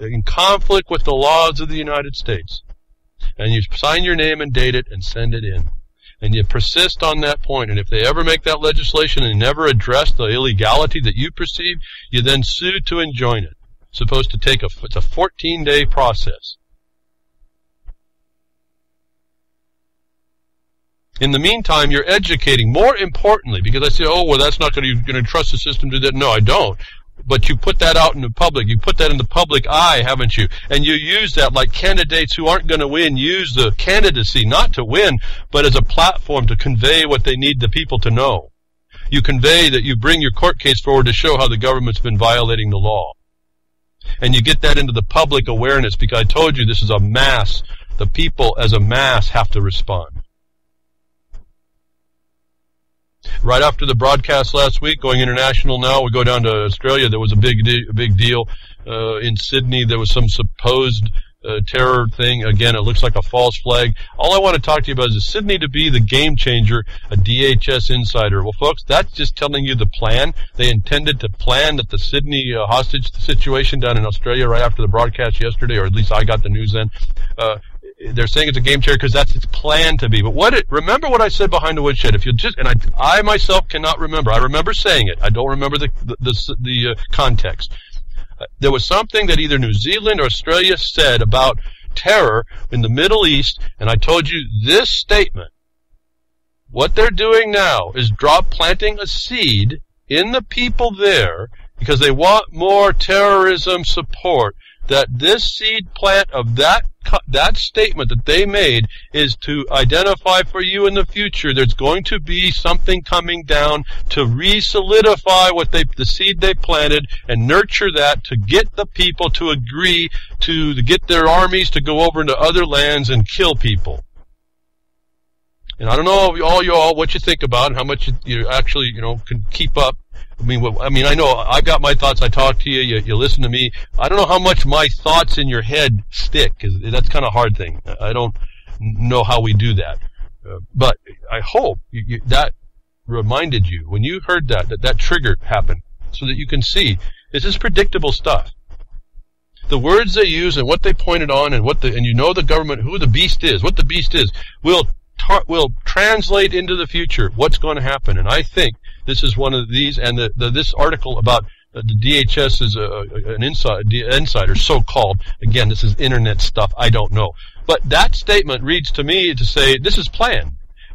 in conflict with the laws of the United States, and you sign your name and date it and send it in, and you persist on that point. And if they ever make that legislation and never address the illegality that you perceive, you then sue to enjoin it. It's supposed to take it's a 14-day process. In the meantime, you're educating. More importantly, because I say, oh, well, that's not you're going to trust the system to do that. No, I don't. But you put that out in the public. You put that in the public eye, haven't you? And you use that like candidates who aren't going to win use the candidacy not to win, but as a platform to convey what they need the people to know. You convey that you bring your court case forward to show how the government's been violating the law. And you get that into the public awareness, because I told you this is a mass. The people as a mass have to respond. Right after the broadcast last week, going international now, we go down to Australia. There was a big deal in Sydney. There was some supposed terror thing. Again, it looks like a false flag. All I want to talk to you about is Sydney to be the game changer, a DHS insider. Well, folks, that's just telling you the plan. They intended to plan that the Sydney hostage situation down in Australia right after the broadcast yesterday, or at least I got the news then. They're saying it's a game changer because that's its plan to be. But remember what I said behind the woodshed. If you just, and I myself cannot remember. I remember saying it. I don't remember the context. There was something that either New Zealand or Australia said about terror in the Middle East, and I told you this statement. What they're doing now is planting a seed in the people there because they want more terrorism support. That this seed plant of that statement that they made is to identify for you in the future there's going to be something coming down to re-solidify the seed they planted and nurture that to get the people to agree to get their armies to go over into other lands and kill people. And I don't know all what you think about and how much you actually can keep up. I mean, I know I've got my thoughts. I talk to you. You listen to me. I don't know how much my thoughts in your head stick. That's kind of a hard thing. I don't know how we do that. But I hope that reminded you when you heard that trigger happened, so that you can see this is predictable stuff. The words they use and what they pointed on and the government, who the beast is, what the beast is, will translate into the future what's going to happen. And I think this is one of these, and this article about the DHS is an insider, so-called. Again, this is internet stuff. I don't know. But that statement reads to me to say this is planned.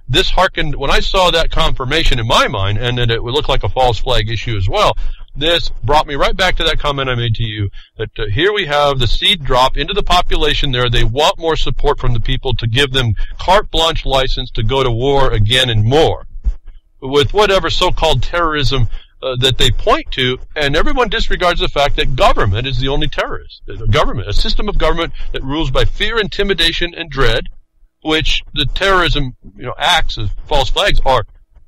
This harkened, when I saw that confirmation in my mind, and that it would look like a false flag issue as well, this brought me right back to that comment I made to you, that here we have the seed drop into the population there. They want more support from the people to give them carte blanche license to go to war again and more with whatever so-called terrorism that they point to, and everyone disregards the fact that government is the only terrorist. A system of government that rules by fear, intimidation, and dread, which the terrorism acts as false flags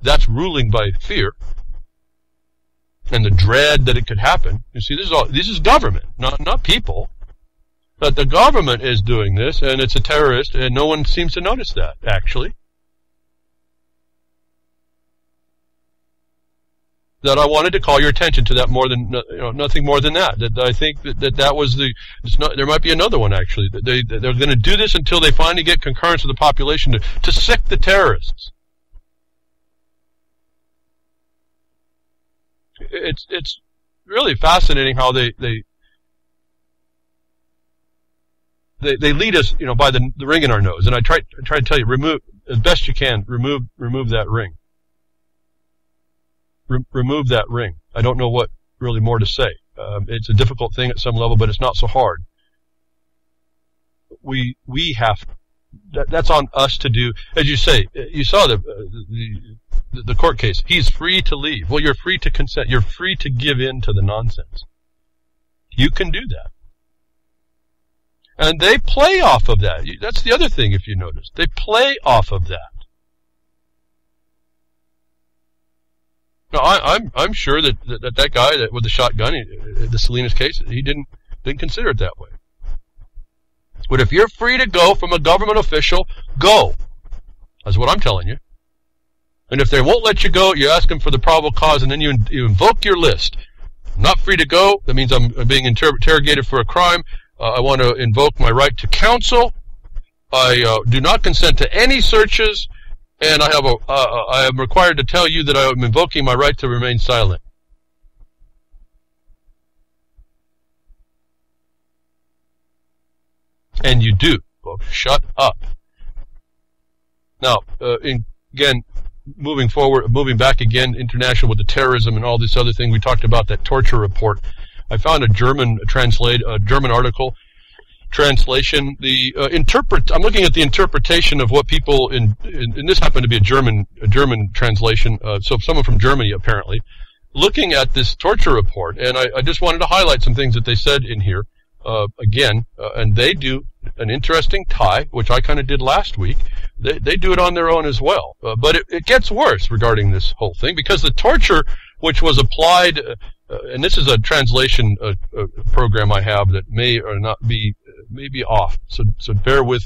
that's ruling by fear and the dread that it could happen. You see, this is government, not people. But the government is doing this, and it's a terrorist, and no one seems to notice that, actually. that I wanted to call your attention to that more than, nothing more than that. That I think that was there might be another one actually. They're going to do this until they finally get concurrence of the population to sick the terrorists. It's really fascinating how they lead us, by the ring in our nose. And I try to tell you, remove as best you can, remove that ring. Remove that ring. I don't know what really more to say. It's a difficult thing at some level, but it's not so hard. We have that's on us to do. As you say, you saw the court case. He's free to leave. Well, you're free to consent. You're free to give in to the nonsense. You can do that. And they play off of that. That's the other thing, if you notice. They play off of that. Now, I'm sure that guy with the shotgun, the Salinas case, he didn't consider it that way. But if you're free to go from a government official, go. That's what I'm telling you. And if they won't let you go, you ask them for the probable cause, and then you invoke your list. I'm not free to go. That means I'm being interrogated for a crime. I want to invoke my right to counsel. I do not consent to any searches, and I am required to tell you that I am invoking my right to remain silent. And you do, folks. Shut up. Now, again, moving back again, international with the terrorism and all this other thing. We talked about that torture report. I found a German article translation. I'm looking at the interpretation of what people and this happened to be a German translation. So someone from Germany apparently looking at this torture report, and I just wanted to highlight some things that they said in here. And they do an interesting tie, which I kind of did last week. They do it on their own as well. But it gets worse regarding this whole thing, because the torture which was applied, and this is a translation program I have that may or not be off. So bear with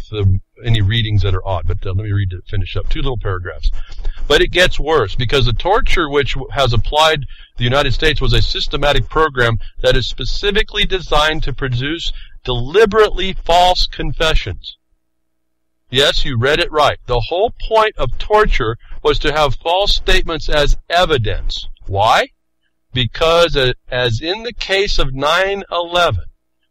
any readings that are odd. But let me read to finish up. 2 little paragraphs. But it gets worse, because the torture which has applied the United States was a systematic program that is specifically designed to produce deliberately false confessions. Yes, you read it right. The whole point of torture was to have false statements as evidence. Why? Because, as in the case of 9/11,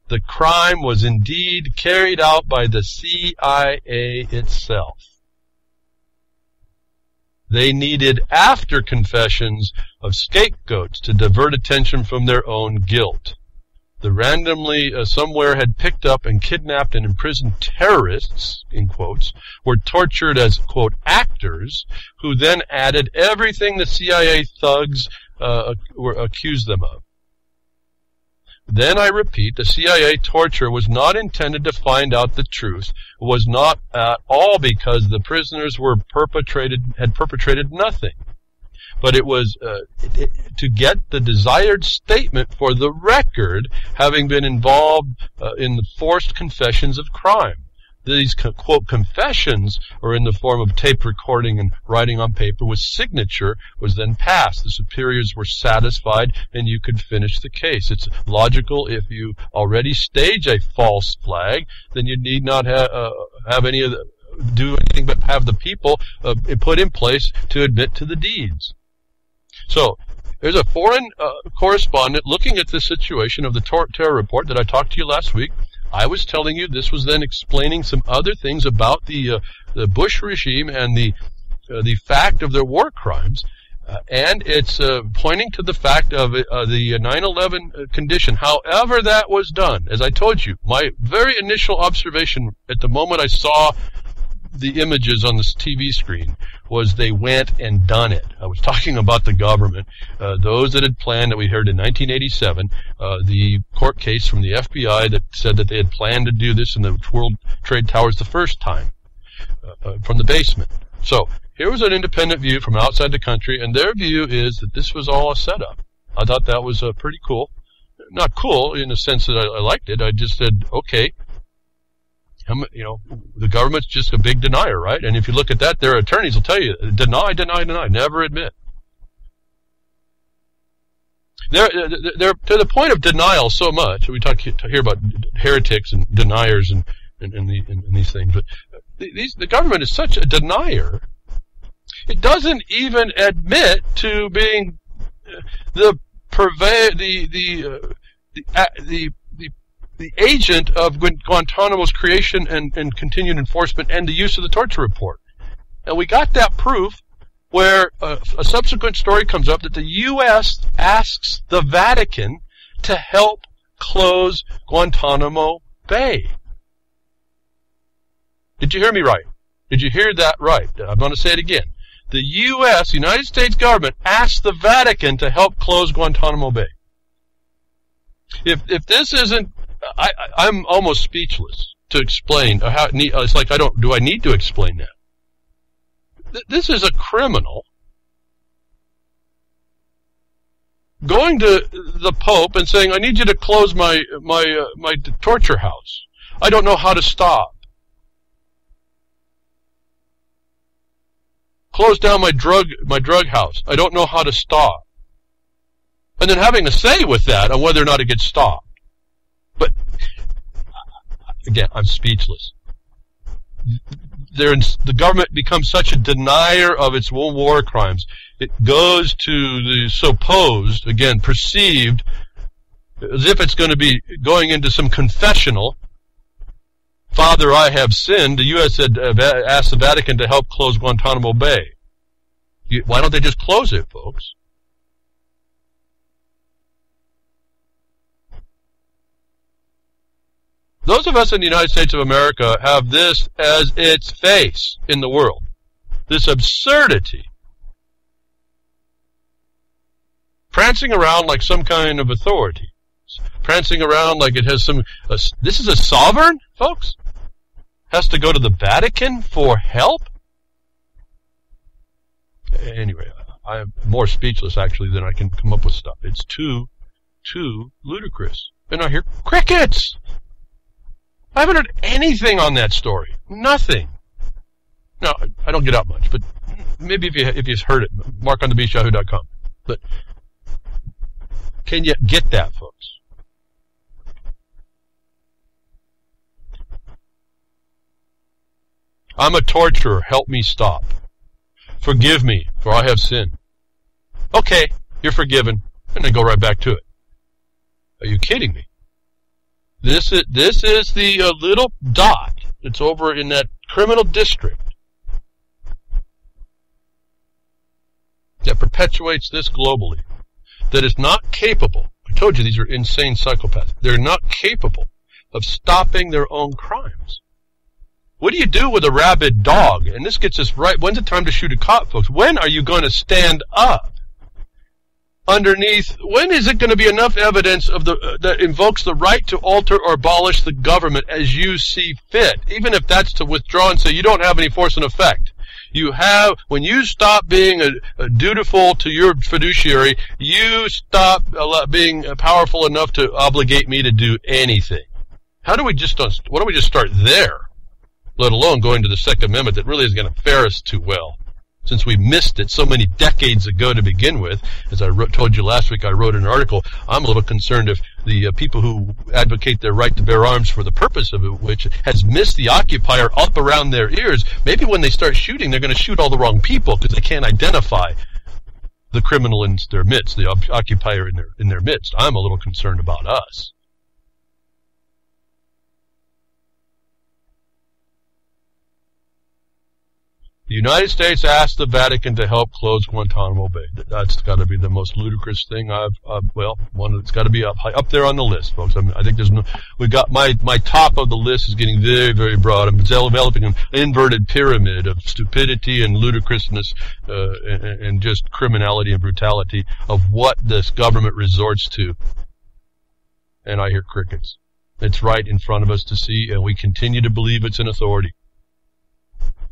the crime was indeed carried out by the CIA itself. They needed after confessions of scapegoats to divert attention from their own guilt. The randomly somewhere had picked up and kidnapped and imprisoned terrorists, in quotes, were tortured as, quote, actors, who then added everything the CIA thugs accused them of. Then I repeat, the CIA torture was not intended to find out the truth. It was not at all because the prisoners had perpetrated nothing. But it was to get the desired statement for the record, having been involved in the forced confessions of crime. These, quote, confessions are in the form of tape recording and writing on paper with signature was then passed. The superiors were satisfied, and you could finish the case. It's logical. If you already stage a false flag, then you need not have any of do anything but have the people put in place to admit to the deeds. So there's a foreign correspondent looking at this situation of the terror report that I talked to you last week. I was telling you this was then explaining some other things about the Bush regime and the fact of their war crimes, and it's pointing to the fact of the 9/11 condition. However that was done, as I told you, my very initial observation at the moment I saw the images on this TV screen was they went and done it. I was talking about the government, those that had planned, that we heard in 1987, the court case from the FBI that said that they had planned to do this in the World Trade Towers the first time, from the basement. So here was an independent view from outside the country, and their view is that this was all a setup. I thought that was pretty cool. Not cool in the sense that I liked it. I just said, okay, the government's just a big denier, right? And if you look at that, their attorneys will tell you, deny, never admit. They're to the point of denial so much. We hear about heretics and deniers and these things, but the government is such a denier. It doesn't even admit to being the agent of Guantanamo's creation and continued enforcement and the use of the torture report. And we got that proof where a subsequent story comes up that the U.S. asks the Vatican to help close Guantanamo Bay. Did you hear me right? Did you hear that right? I'm going to say it again. The U.S., United States government, asked the Vatican to help close Guantanamo Bay. If this isn't, I'm almost speechless to explain how. It's like do I need to explain that? This is a criminal going to the Pope and saying, "I need you to close my torture house. I don't know how to stop. Close down my drug house. I don't know how to stop." And then having a say with that on whether or not it gets stopped. But again, I'm speechless. The government becomes such a denier of its own war crimes. It goes to the supposed, again, perceived, as if it's going to be going into some confessional. Father, I have sinned. The U.S. had asked the Vatican to help close Guantanamo Bay. Why don't they just close it, folks? Those of us in the United States of America have this as its face in the world. This absurdity. Prancing around like some kind of authority. Prancing around like it has some... this is a sovereign, folks? Has to go to the Vatican for help? Anyway, I am more speechless, actually, than I can come up with stuff. It's too ludicrous. And I hear crickets! I haven't heard anything on that story. Nothing. No, I don't get out much, but maybe if you've heard it, markonthebeast.yahoo.com. But can you get that, folks? I'm a torturer. Help me stop. Forgive me, for I have sinned. Okay, you're forgiven. And then go right back to it. Are you kidding me? This is the little dot that's over in that criminal district that perpetuates this globally, that is not capable. I told you these are insane psychopaths. They're not capable of stopping their own crimes. What do you do with a rabid dog? And this gets us right. When's the time to shoot a cop, folks? When are you going to stand up? Underneath, when is it going to be enough evidence of that invokes the right to alter or abolish the government as you see fit, even if that's to withdraw and say you don't have any force and effect? You have, when you stop being dutiful to your fiduciary, you stop being powerful enough to obligate me to do anything. Why don't we just start there, let alone going to the Second Amendment that really is going to fare us too well? Since we missed it so many decades ago to begin with. As I told you last week, I wrote an article. I'm a little concerned if the people who advocate their right to bear arms for the purpose of it, which has missed the occupier up around their ears, maybe when they start shooting, they're going to shoot all the wrong people because they can't identify the criminal in their midst, the occupier in their midst. I'm a little concerned about us. The United States asked the Vatican to help close Guantanamo Bay. That's got to be the most ludicrous thing one that's got to be up there on the list, folks. I think we got my top of the list is getting very, very broad. I'm developing an inverted pyramid of stupidity and ludicrousness and just criminality and brutality of what this government resorts to. And I hear crickets. It's right in front of us to see, and we continue to believe it's an authority.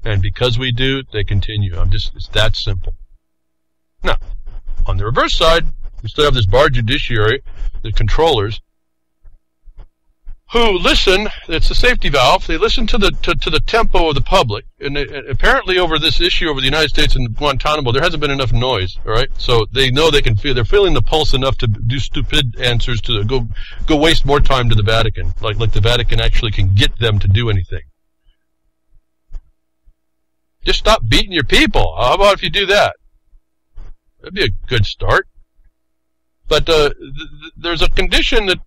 And because we do, they continue. It's that simple. Now, on the reverse side, we still have this bar judiciary, the controllers, who listen. It's a safety valve. They listen to the tempo of the public, and apparently over this issue over the United States and Guantanamo, there hasn't been enough noise. All right, so they know they can feel. They're feeling the pulse enough to do stupid answers to go waste more time to the Vatican, like the Vatican actually can get them to do anything. Just stop beating your people. How about if you do that? That'd be a good start. But there's a condition that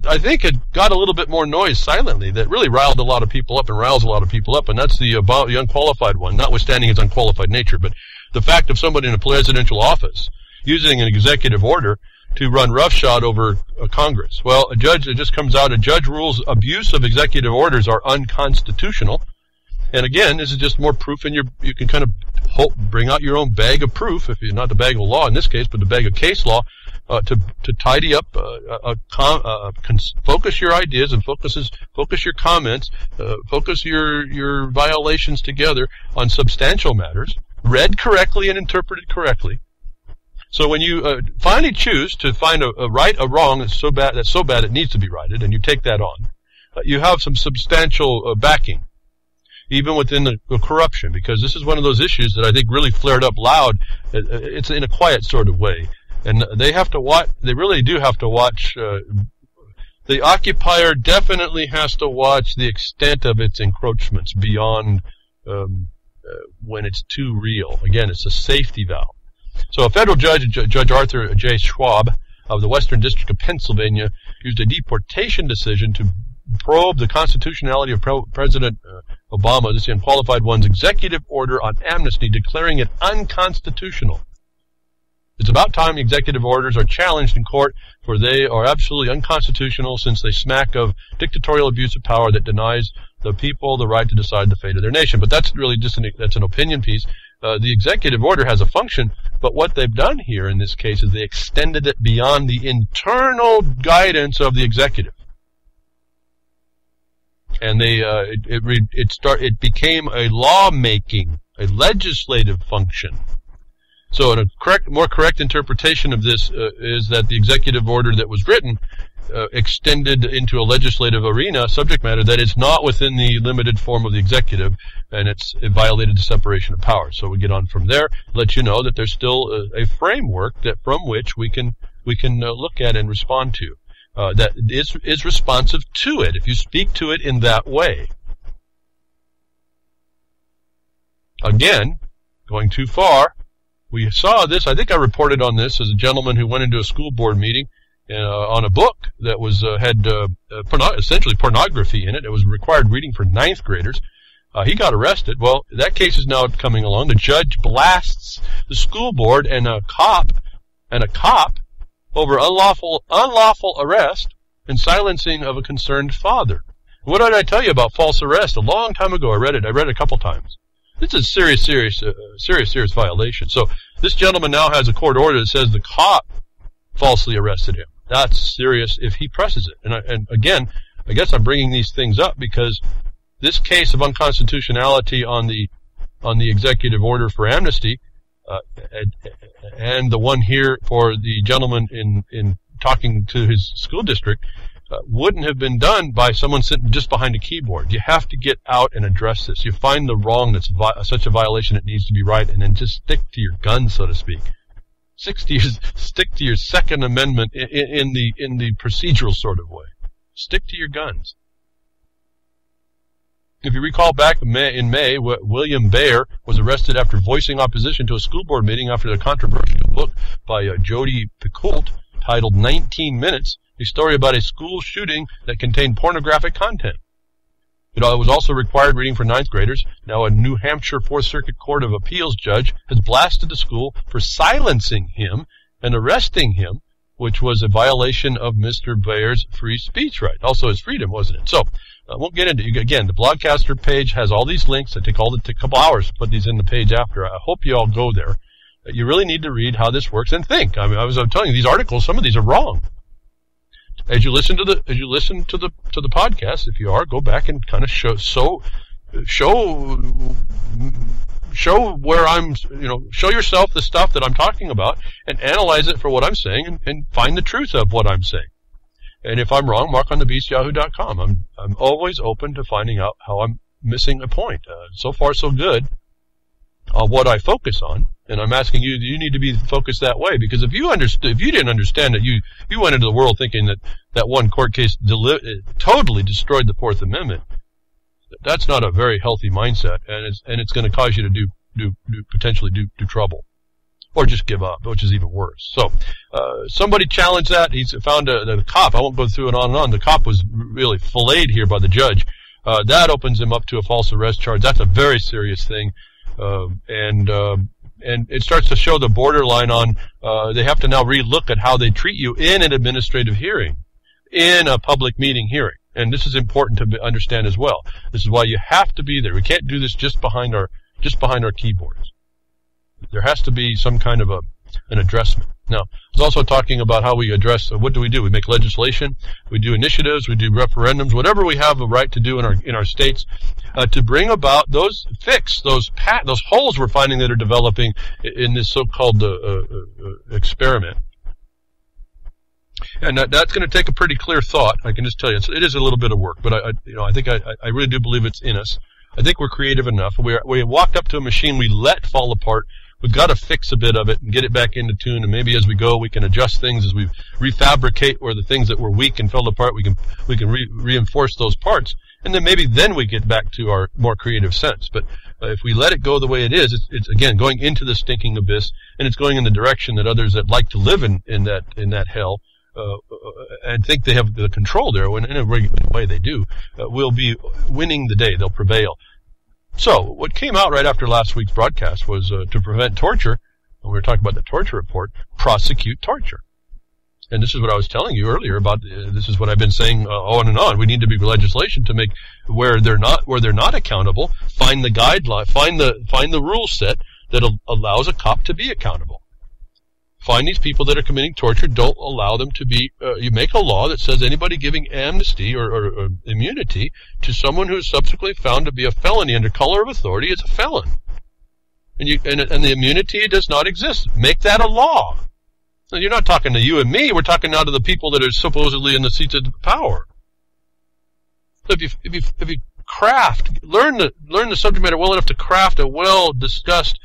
I think had got a little bit more noise silently that really riled a lot of people up and riles a lot of people up, and that's the unqualified one, notwithstanding its unqualified nature. But the fact of somebody in a presidential office using an executive order to run roughshod over Congress. Well, a judge rules abuse of executive orders are unconstitutional. And again, this is just more proof, and you can kind of bring out your own bag of proof, if you're not the bag of law in this case, but the bag of case law, to tidy up, focus your ideas and focus your comments, focus your violations together on substantial matters, read correctly and interpreted correctly. So when you finally choose to find a right or wrong that's so bad it needs to be righted, and you take that on, you have some substantial backing, even within the corruption, because this is one of those issues that I think really flared up loud. It's in a quiet sort of way. And they have to watch. They really do have to watch. The occupier definitely has to watch the extent of its encroachments beyond when it's too real. Again, it's a safety valve. So a federal judge, Judge Arthur J. Schwab of the Western District of Pennsylvania, used a deportation decision to probe the constitutionality of President Obama, this unqualified one's executive order on amnesty, declaring it unconstitutional. It's about time executive orders are challenged in court, for they are absolutely unconstitutional since they smack of dictatorial abuse of power that denies the people the right to decide the fate of their nation. But that's really just that's an opinion piece. The executive order has a function, but what they've done here in this case is they extended it beyond the internal guidance of the executive. And it became a lawmaking, a legislative function. So a more correct interpretation of this is that the executive order that was written extended into a legislative arena subject matter that is not within the limited form of the executive, and it violated the separation of powers. So we get on from there, let you know that there's still a framework from which we can look at and respond to. That is responsive to it, if you speak to it in that way. Again, going too far, we saw this, I think I reported on this, as a gentleman who went into a school board meeting on a book that had essentially pornography in it. It was required reading for 9th graders. He got arrested. Well, that case is now coming along. The judge blasts the school board and a cop over unlawful arrest and silencing of a concerned father. What did I tell you about false arrest? A long time ago, I read it a couple times. This is a serious violation. So this gentleman now has a court order that says the cop falsely arrested him. That's serious if he presses it. And again, I guess I'm bringing these things up because this case of unconstitutionality on the executive order for amnesty, and the one here for the gentleman in talking to his school district, wouldn't have been done by someone sitting just behind a keyboard. You have to get out and address this. You find the wrong that's such a violation, it needs to be right, and then just stick to your guns, so to speak. Stick to your Second Amendment in the procedural sort of way. Stick to your guns. If you recall back in May, William Bayer was arrested after voicing opposition to a school board meeting after the controversial book by Jodi Picoult titled 19 Minutes, a story about a school shooting that contained pornographic content. It was also required reading for 9th graders. Now a New Hampshire 4th Circuit Court of Appeals judge has blasted the school for silencing him and arresting him, which was a violation of Mr. Bayer's free speech right. Also his freedom, wasn't it? So, I won't get into it. Again, the Blogcaster page has all these links. It took a couple hours to put these in the page after. I hope you all go there. You really need to read how this works and think. I mean, I'm telling you, these articles, some of these are wrong. As you listen to the podcast, if you are, go back and kind of show where I'm, show yourself the stuff that I'm talking about and analyze it for what I'm saying and find the truth of what I'm saying. And if I'm wrong, markonthebeast@yahoo.com. I'm always open to finding out how I'm missing a point. So far, so good on what I focus on. And I'm asking you, do you need to be focused that way? Because if you didn't understand that you went into the world thinking that one court case totally destroyed the Fourth Amendment, that's not a very healthy mindset, and it's going to cause you to potentially do trouble, or just give up, which is even worse. So somebody challenged that. He's found the cop. I won't go through it on and on. The cop was really filleted here by the judge. That opens him up to a false arrest charge. That's a very serious thing, and it starts to show the borderline on they have to now relook at how they treat you in an administrative hearing, in a public meeting hearing. And this is important to understand as well. This is why you have to be there. We can't do this just behind our keyboards. There has to be some kind of an addressment. Now, I was also talking about how we address, what do? We make legislation, we do initiatives, we do referendums, whatever we have a right to do in our states, to bring about those holes we're finding that are developing in this so-called experiment. And that's going to take a pretty clear thought. I can just tell you, it is a little bit of work, but I think I really do believe it's in us. I think we're creative enough. We walked up to a machine we let fall apart. We've got to fix a bit of it and get it back into tune, and maybe as we go, we can adjust things as we refabricate where the things that were weak and fell apart, we can reinforce those parts, and then maybe we get back to our more creative sense. But if we let it go the way it is, it's again going into the stinking abyss, and it's going in the direction that others that like to live in that hell and think they have the control there, when in a way they do, will be winning the day. They'll prevail. So, what came out right after last week's broadcast was to prevent torture, and we were talking about the torture report, prosecute torture. And this is what I was telling you earlier about, this is what I've been saying on and on. We need to be legislation to make where they're not accountable, find the guideline, find the rule set that allows a cop to be accountable. Find these people that are committing torture, don't allow them to be, you make a law that says anybody giving amnesty or immunity to someone who is subsequently found to be a felony under color of authority is a felon. And the immunity does not exist. Make that a law. Now, you're not talking to you and me, we're talking now to the people that are supposedly in the seats of power. So if you learn the subject matter well enough to craft a well-discussed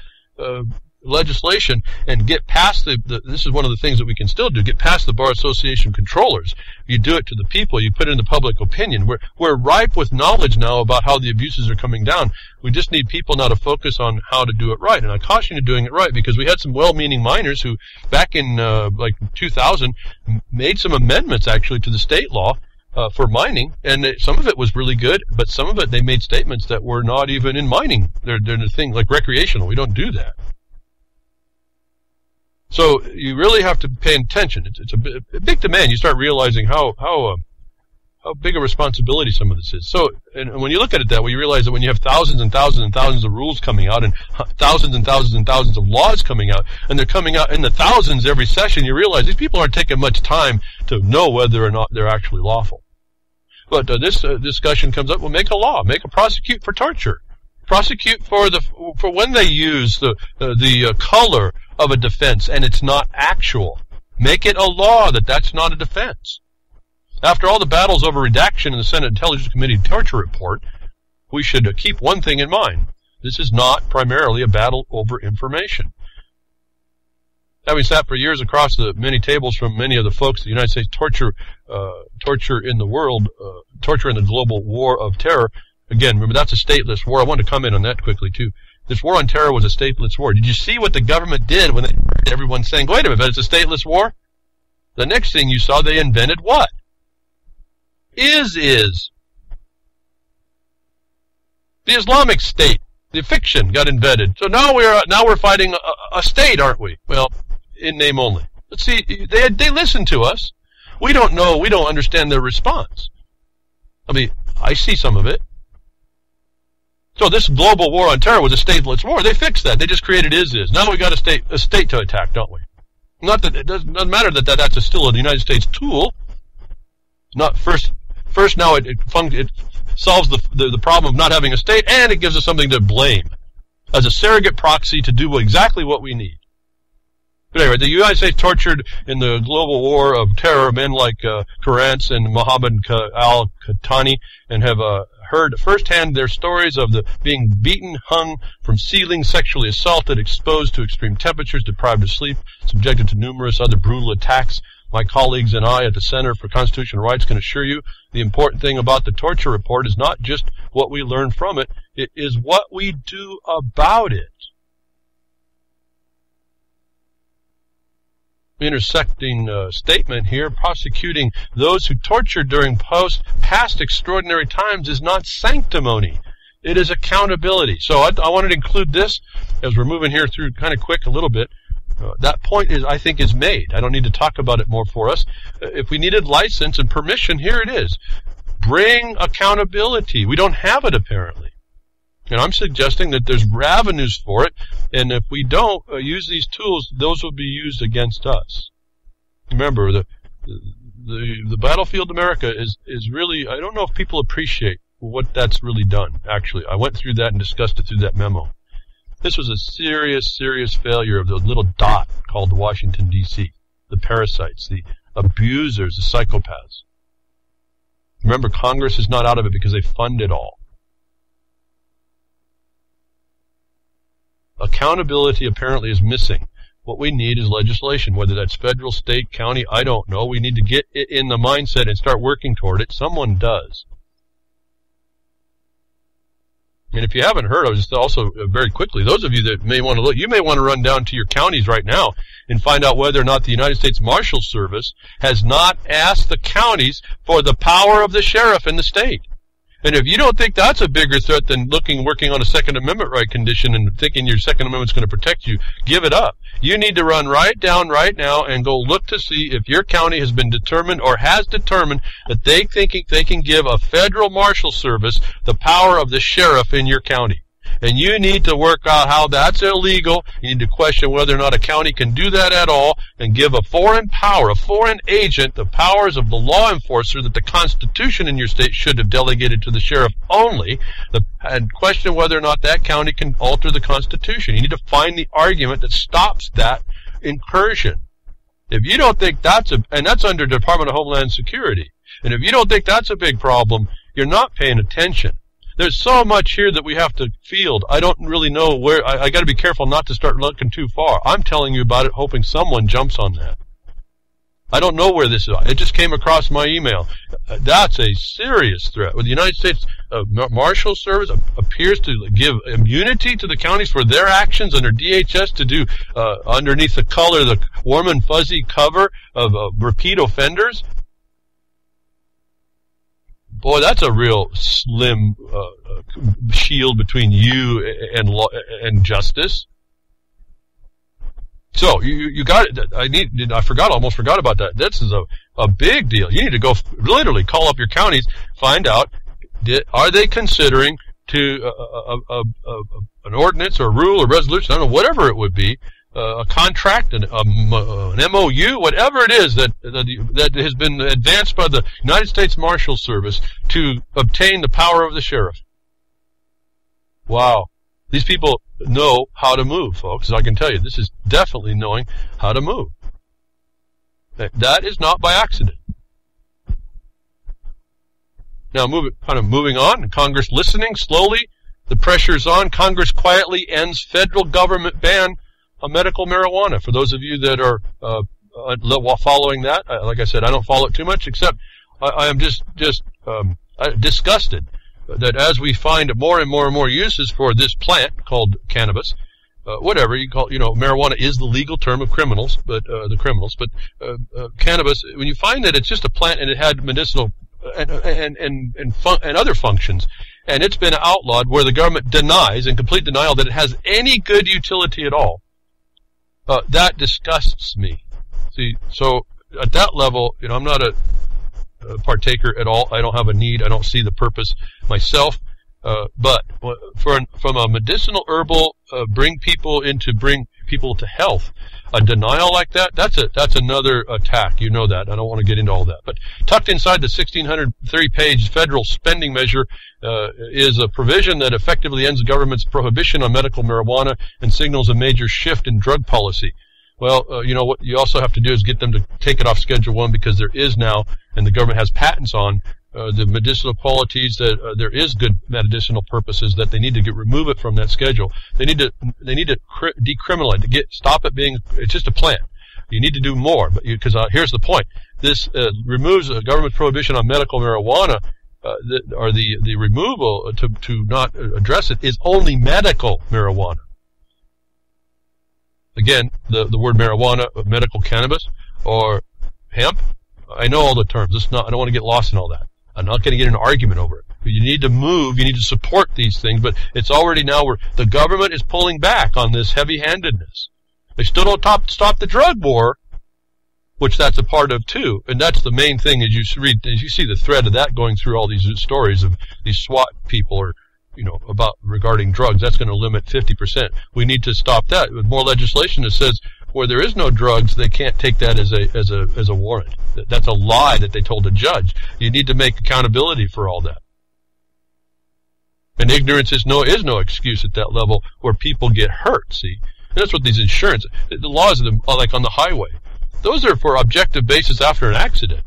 legislation and get past this is one of the things that we can still do, get past the Bar Association controllers. You do it to the people, you put it into public opinion. We're ripe with knowledge now about how the abuses are coming down. We just need people now to focus on how to do it right. And I caution you doing it right, because we had some well-meaning miners who back in 2000 made some amendments actually to the state law for mining, and some of it was really good, but some of it they made statements that were not even in mining. They're the thing like recreational. We don't do that. So you really have to pay attention. It's a big demand. You start realizing how big a responsibility some of this is. So, and when you look at it that way, you realize that when you have thousands and thousands and thousands of rules coming out and thousands and thousands and thousands of laws coming out, and they're coming out in the thousands every session, you realize these people aren't taking much time to know whether or not they're actually lawful. But this discussion comes up, well, make a law, prosecute for torture. Prosecute for when they use the color of a defense and it's not actual. Make it a law that's not a defense. After all the battles over redaction in the Senate Intelligence Committee torture report, we should keep one thing in mind. This is not primarily a battle over information. Having sat for years across the many tables from many of the folks, the United States torture in the world, torture in the global war of terror. Again, remember, that's a stateless war. I wanted to comment on that quickly, too. This war on terror was a stateless war. Did you see what the government did when everyone saying, wait a minute, but it's a stateless war? The next thing you saw, they invented what? Is. The Islamic State, the fiction got invented. So now we're fighting a state, aren't we? Well, in name only. Let's see, they listen to us. We don't know, we don't understand their response. I mean, I see some of it. So this global war on terror was a stateless war. They fixed that. They just created is. Now we got a state to attack, don't we? Not that it doesn't matter that that's still a United States tool. Not first now it solves the problem of not having a state, and it gives us something to blame as a surrogate proxy to do exactly what we need. But anyway, the United States tortured in the global war of terror men like Karantz and Mohammed al-Qahtani, and have heard firsthand their stories of the being beaten, hung from ceilings, sexually assaulted, exposed to extreme temperatures, deprived of sleep, subjected to numerous other brutal attacks. My colleagues and I at the Center for Constitutional Rights can assure you the important thing about the torture report is not just what we learn from it, it is what we do about it. Intersecting statement here, prosecuting those who tortured during past extraordinary times is not sanctimony. It is accountability. So I wanted to include this as we're moving here through kind of quick a little bit. That point I think is made. I don't need to talk about it more for us. If we needed license and permission, here it is. Bring accountability. We don't have it apparently. And I'm suggesting that there's avenues for it, and if we don't use these tools, those will be used against us. Remember, the battlefield America is really, I don't know if people appreciate what that's really done, actually. I went through that and discussed it through that memo. This was a serious, serious failure of the little dot called Washington, D.C., the parasites, the abusers, the psychopaths. Remember, Congress is not out of it because they fund it all. Accountability apparently is missing. What we need is legislation, whether that's federal, state, county, I don't know. We need to get it in the mindset and start working toward it. Someone does. And if you haven't heard, I was just also very quickly, those of you that may want to look, you may want to run down to your counties right now and find out whether or not the United States Marshal Service has not asked the counties for the power of the sheriff in the state. And if you don't think that's a bigger threat than working on a Second Amendment right condition and thinking your Second Amendment's going to protect you, give it up. You need to run right down right now and go look to see if your county has been determined or has determined that they think they can give a federal marshal service the power of the sheriff in your county. And you need to work out how that's illegal. You need to question whether or not a county can do that at all and give a foreign power, a foreign agent, the powers of the law enforcer that the Constitution in your state should have delegated to the sheriff only, and question whether or not that county can alter the Constitution. You need to find the argument that stops that incursion. If you don't think and that's under Department of Homeland Security, and if you don't think that's a big problem, you're not paying attention. There's so much here that we have to field. I don't really know where. I got to be careful not to start looking too far. I'm telling you about it, hoping someone jumps on that. I don't know where this is. It just came across my email. That's a serious threat. When the United States Marshal Service appears to give immunity to the counties for their actions under DHS to do underneath the color, the warm and fuzzy cover of repeat offenders. Boy, that's a real slim shield between you and law and justice. So you got it. Almost forgot about that. This is a big deal. You need to go literally call up your counties, find out are they considering an ordinance or a rule or resolution, I don't know, whatever it would be, a contract, an MOU, whatever it is that has been advanced by the United States Marshal Service to obtain the power of the sheriff. Wow. These people know how to move, folks. As I can tell you, this is definitely knowing how to move. That is not by accident. Now, moving on. Congress listening slowly. The pressure's on. Congress quietly ends federal government ban on medical marijuana. For those of you that are following that, like I said, I don't follow it too much, except I am just disgusted that as we find more and more and more uses for this plant called cannabis, whatever you call, marijuana is the legal term of criminals, but cannabis, when you find that it's just a plant and it had medicinal and other functions, and it's been outlawed where the government denies, in complete denial, that it has any good utility at all. That disgusts me. See, so at that level, I'm not a partaker at all. I don't have a need. I don't see the purpose myself. But from a medicinal herbal, bring people to health, a denial like that's another attack. You know that. I don't want to get into all that. But tucked inside the 1,630-page federal spending measure is a provision that effectively ends the government's prohibition on medical marijuana and signals a major shift in drug policy. Well, you know what you also have to do is get them to take it off Schedule 1, because there is now, and the government has patents on, the medicinal qualities that there is good medicinal purposes that they need to remove it from that schedule. They need to decriminalize it, stop it being, it's just a plant. You need to do more, but because here's the point: this removes a government prohibition on medical marijuana, the removal to not address it is only medical marijuana. Again, the word marijuana, medical cannabis, or hemp. I know all the terms. I don't want to get lost in all that. I'm not going to get in an argument over it. You need to move. You need to support these things. But it's already now where the government is pulling back on this heavy-handedness. They still don't stop the drug war, which that's a part of too. And that's the main thing as you see the thread of that going through all these stories of these SWAT people or, regarding drugs. That's going to limit 50%. We need to stop that with more legislation that says where there is no drugs, they can't take that as a warrant. That's a lie that they told a judge. You need to make accountability for all that. And ignorance is no excuse at that level where people get hurt, see? And that's what these insurance, the laws are like on the highway. Those are for objective basis after an accident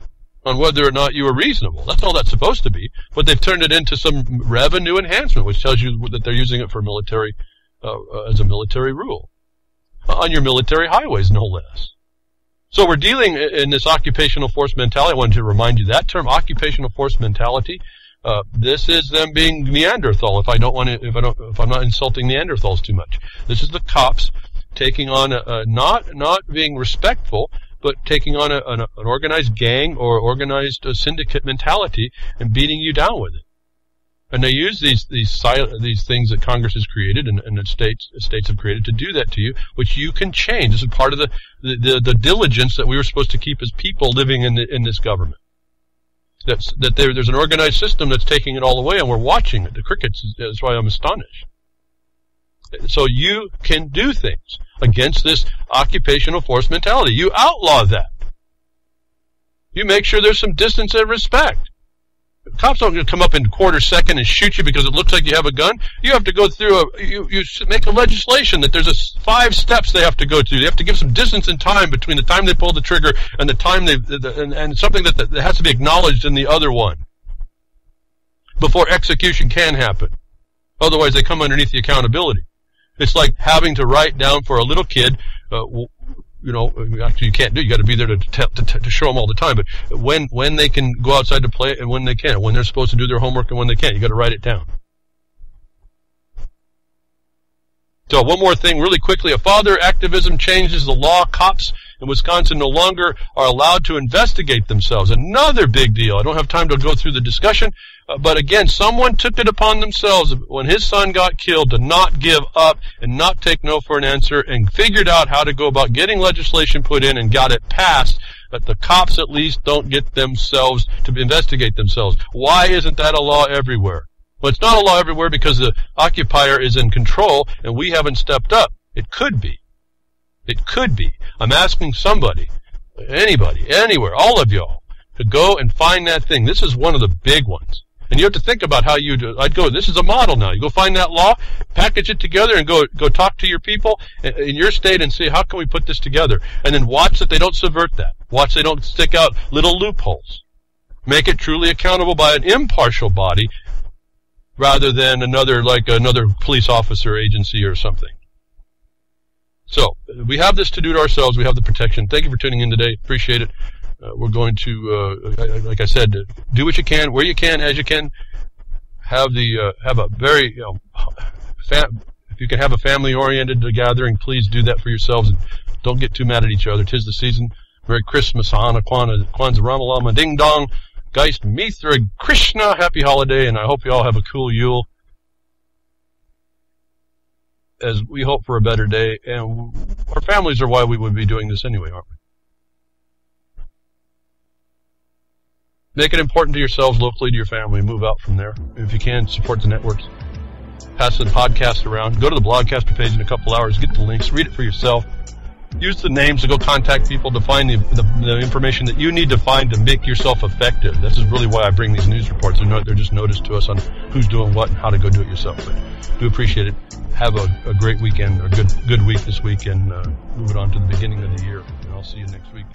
on whether or not you were reasonable. That's all that's supposed to be. But they've turned it into some revenue enhancement, which tells you that they're using it for military, as a military rule. On your military highways, no less. So we're dealing in this occupational force mentality. I wanted to remind you that term, occupational force mentality. This is them being Neanderthal. If I'm not insulting Neanderthals too much, this is the cops taking on not being respectful, but taking on an organized gang or organized syndicate mentality and beating you down with it. And they use these things that Congress has created and the states have created to do that to you, which you can change. This is part of the diligence that we were supposed to keep as people living in this government. There's an organized system that's taking it all away, and we're watching it. The crickets. That's why I'm astonished. So you can do things against this occupational force mentality. You outlaw that. You make sure there's some distance and respect. Cops don't come up in quarter second and shoot you because it looks like you have a gun. You have to go through you make a legislation that there's 5 steps they have to go through. They have to give some distance and time between the time they pull the trigger and the time and something that has to be acknowledged in the other one before execution can happen. Otherwise, they come underneath the accountability. It's like having to write down for a little kid. Actually you can't do. You got to be there to show them all the time. But when they can go outside to play and when they can't, when they're supposed to do their homework and when they can't, you got to write it down. So one more thing, really quickly: if father activism changes the law, cops in Wisconsin no longer are allowed to investigate themselves. Another big deal. I don't have time to go through the discussion, but again, someone took it upon themselves when his son got killed to not give up and not take no for an answer, and figured out how to go about getting legislation put in and got it passed, that the cops at least don't get themselves to investigate themselves. Why isn't that a law everywhere? Well, it's not a law everywhere because the occupier is in control and we haven't stepped up. It could be. It could be. I'm asking somebody, anybody, anywhere, all of y'all, to go and find that thing. This is one of the big ones. And you have to think about how you do. I'd go, this is a model now. You go find that law, package it together, and go talk to your people in your state and see how can we put this together. And then watch that they don't subvert that. Watch they don't stick out little loopholes. Make it truly accountable by an impartial body rather than another police officer agency or something. So, we have this to do to ourselves. We have the protection. Thank you for tuning in today. Appreciate it. We're going to, like I said, do what you can, where you can, as you can. Have a very, if you can have a family-oriented gathering, please do that for yourselves. And don't get too mad at each other. 'Tis the season. Merry Christmas, Hana, Kwanzaa, Ramalama, Ding Dong, Geist, Mithra, Krishna. Happy holiday, and I hope you all have a cool Yule. As we hope for a better day, and our families are why we would be doing this anyway, aren't we? Make it important to yourselves, locally, to your family. Move out from there. If you can, support the networks. Pass the podcast around. Go to the Blogcaster page in a couple hours. Get the links. Read it for yourself. Use the names to go contact people to find the information that you need to find to make yourself effective. This is really why I bring these news reports. They're just notice to us on who's doing what and how to go do it yourself. But do appreciate it. Have a great weekend, a good week this week, and move it on to the beginning of the year. And I'll see you next week.